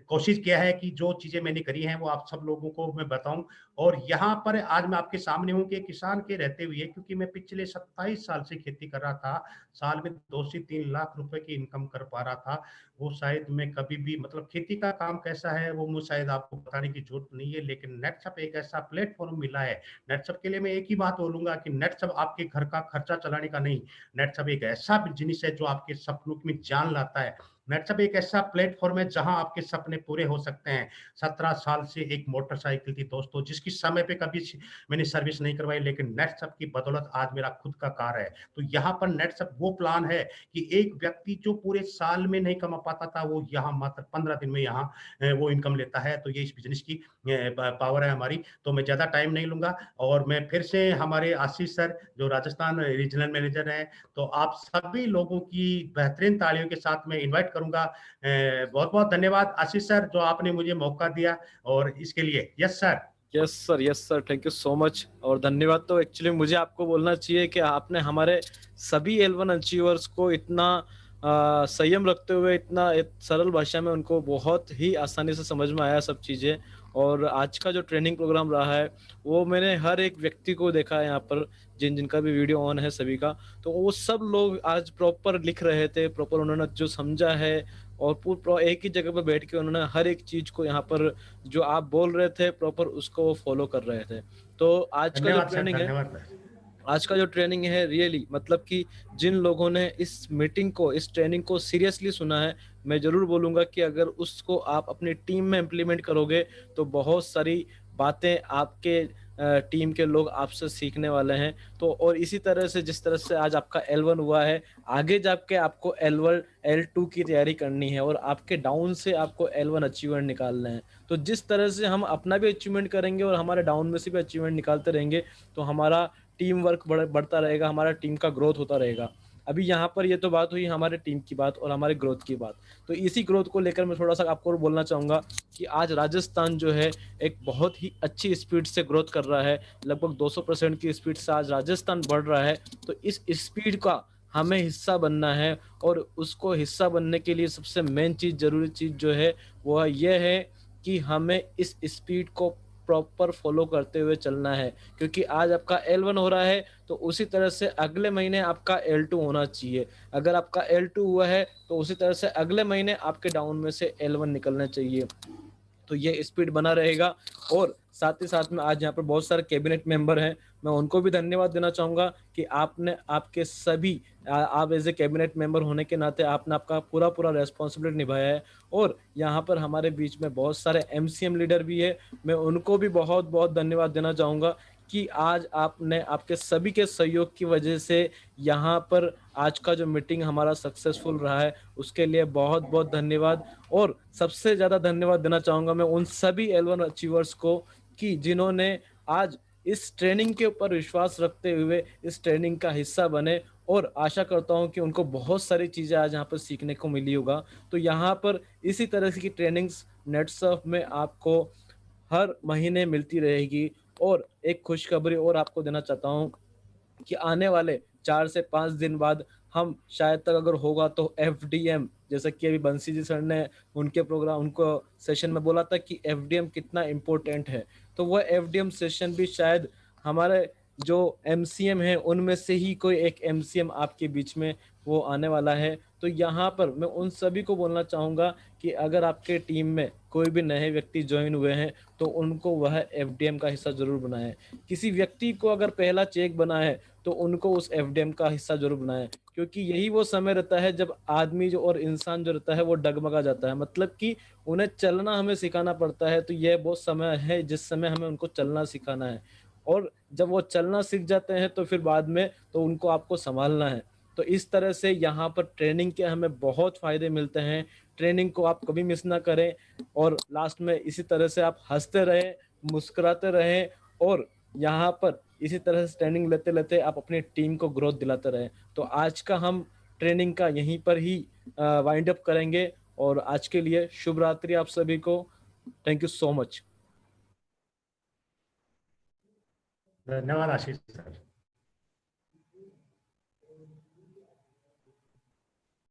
कोशिश किया है कि जो चीज़ें मैंने करी हैं वो आप सब लोगों को मैं बताऊँ, और यहाँ पर आज मैं आपके सामने हूँ कि किसान के रहते हुए, क्योंकि मैं पिछले 27 साल से खेती कर रहा था, साल में 2 से 3 लाख रुपए की इनकम कर पा रहा था। वो शायद मैं कभी भी, मतलब खेती का काम कैसा है वो मुझे शायद आपको बताने की ज़रूरत नहीं है, लेकिन नेटसप एक ऐसा प्लेटफ़ॉर्म मिला है। नेटसप के लिए मैं एक ही बात बोलूँगा कि नेटसप आपके घर का खर्चा चलाने का नहीं, नेटसप एक ऐसा बिज़नेस है जो आपके सपनों में जान लाता है। व्हाट्सएप एक ऐसा प्लेटफ़ॉर्म है जहाँ आपके सपने पूरे हो सकते हैं। 17 साल से एक मोटरसाइकिल थी दोस्तों, जिसकी समय पे कभी मैंने सर्विस नहीं करवाई, लेकिन नेटसप की बदौलत आज मेरा खुद का कार है। तो यहाँ पर नेटसप वो प्लान है कि एक व्यक्ति जो पूरे साल में नहीं कमा पाता था, वो यहाँ मात्र 15 दिन में यहाँ वो इनकम लेता है। तो ये इस बिज़नेस की पावर है हमारी। तो मैं ज़्यादा टाइम नहीं लूँगा और मैं फिर से हमारे आशीष सर जो राजस्थान रीजनल मैनेजर हैं, तो आप सभी लोगों की बेहतरीन तालियों के साथ मैं इनवाइट करूँगा। बहुत-बहुत धन्यवाद आशीष सर, जो आपने मुझे मौका दिया और इसके लिए। Yes sir. Yes sir, thank you so much. और धन्यवाद तो एक्चुअली मुझे आपको बोलना चाहिए कि आपने हमारे सभी L1 अचीवर्स को इतना संयम रखते हुए इतना एक सरल भाषा में उनको बहुत ही आसानी से समझ में आया सब चीज़ें। और आज का जो ट्रेनिंग प्रोग्राम रहा है, वो मैंने हर एक व्यक्ति को देखा है यहाँ पर, जिनका भी वीडियो ऑन है सभी का, तो वो सब लोग आज प्रॉपर लिख रहे थे, प्रॉपर उन्होंने जो समझा है और एक ही जगह पे बैठ के उन्होंने हर एक चीज़ को यहाँ पर जो आप बोल रहे थे प्रॉपर उसको वो फॉलो कर रहे थे। तो आज का जो धन्यवाद सर, ट्रेनिंग है, धन्यवाद सर। आज का जो ट्रेनिंग है रियली मतलब कि जिन लोगों ने इस मीटिंग को, इस ट्रेनिंग को सीरियसली सुना है, मैं ज़रूर बोलूँगा कि अगर उसको आप अपनी टीम में इम्प्लीमेंट करोगे, तो बहुत सारी बातें आपके टीम के लोग आपसे सीखने वाले हैं। तो और इसी तरह से जिस तरह से आज आपका L1 हुआ है, आगे जाके आपको L1, L2 की तैयारी करनी है और आपके डाउन से आपको L1 अचीवमेंट निकालना है। तो जिस तरह से हम अपना भी अचीवमेंट करेंगे और हमारे डाउन में से भी अचीवमेंट निकालते रहेंगे, तो हमारा टीम वर्क बढ़ता रहेगा, हमारा टीम का ग्रोथ होता रहेगा। अभी यहाँ पर ये तो बात हुई हमारे टीम की बात और हमारे ग्रोथ की बात। तो इसी ग्रोथ को लेकर मैं थोड़ा-सा आपको और बोलना चाहूँगा कि आज राजस्थान जो है एक बहुत ही अच्छी स्पीड से ग्रोथ कर रहा है। लगभग 200% की स्पीड से आज राजस्थान बढ़ रहा है। तो इस स्पीड का हमें हिस्सा बनना है और उसको हिस्सा बनने के लिए सबसे मेन चीज़, ज़रूरी चीज़ जो है, वो ये है कि हमें इस स्पीड को प्रॉपर फॉलो करते हुए चलना है। क्योंकि आज आपका L1 हो रहा है, तो उसी तरह से अगले महीने आपका L2 होना चाहिए। अगर आपका L2 हुआ है, तो उसी तरह से अगले महीने आपके डाउन में से L1 निकलना चाहिए। तो ये स्पीड बना रहेगा। और साथ ही साथ में आज यहाँ पर बहुत सारे कैबिनेट मेंबर हैं, मैं उनको भी धन्यवाद देना चाहूँगा कि आपने आपके सभी आप एज़ ए कैबिनेट मेंबर होने के नाते आपने आपका पूरा रिस्पॉन्सिबिलिटी निभाया है। और यहाँ पर हमारे बीच में बहुत सारे एमसीएम लीडर भी है, मैं उनको भी बहुत-बहुत धन्यवाद देना चाहूँगा कि आज आपने आपके सभी के सहयोग की वजह से यहाँ पर आज का जो मीटिंग हमारा सक्सेसफुल रहा है, उसके लिए बहुत-बहुत धन्यवाद। और सबसे ज़्यादा धन्यवाद देना चाहूँगा मैं उन सभी L1 अचीवर्स को कि जिन्होंने आज इस ट्रेनिंग के ऊपर विश्वास रखते हुए इस ट्रेनिंग का हिस्सा बने। और आशा करता हूँ कि उनको बहुत सारी चीज़ें आज यहाँ पर सीखने को मिली होगा। तो यहाँ पर इसी तरह की ट्रेनिंग्स नेटसर्फ में आपको हर महीने मिलती रहेगी। और एक खुशखबरी और आपको देना चाहता हूँ कि आने वाले 4 से 5 दिन बाद हम शायद तक अगर होगा तो एफडीएम, जैसा कि अभी बंसी जी सर ने उनके प्रोग्राम उनको सेशन में बोला था कि एफडीएम कितना इम्पोर्टेंट है, तो वह एफडीएम सेशन भी शायद हमारे जो एमसीएम हैं उनमें से ही कोई एक एमसीएम आपके बीच में वो आने वाला है। तो यहाँ पर मैं उन सभी को बोलना चाहूँगा कि अगर आपके टीम में कोई भी नए व्यक्ति ज्वाइन हुए हैं, तो उनको वह एफडीएम का हिस्सा ज़रूर बनाएं। किसी व्यक्ति को अगर पहला चेक बना है, तो उनको उस एफडीएम का हिस्सा ज़रूर बनाएँ। क्योंकि यही वो समय रहता है जब आदमी जो और इंसान जो रहता है वो डगमगा जाता है। मतलब कि उन्हें चलना हमें सिखाना पड़ता है, तो यह वो समय है जिस समय हमें उनको चलना सिखाना है। और जब वो चलना सीख जाते हैं तो फिर बाद में तो उनको आपको सँभालना है। तो इस तरह से यहाँ पर ट्रेनिंग के हमें बहुत फ़ायदे मिलते हैं। ट्रेनिंग को आप कभी मिस ना करें और लास्ट में इसी तरह से आप हँसते रहें, मुस्कुराते रहें और यहाँ पर इसी तरह से ट्रेनिंग लेते-लेते आप अपनी टीम को ग्रोथ दिलाते रहें। तो आज का हम ट्रेनिंग का यहीं पर ही वाइंड अप करेंगे और आज के लिए शुभ रात्रि आप सभी को। Thank you so much. धन्यवाद आशीष सर।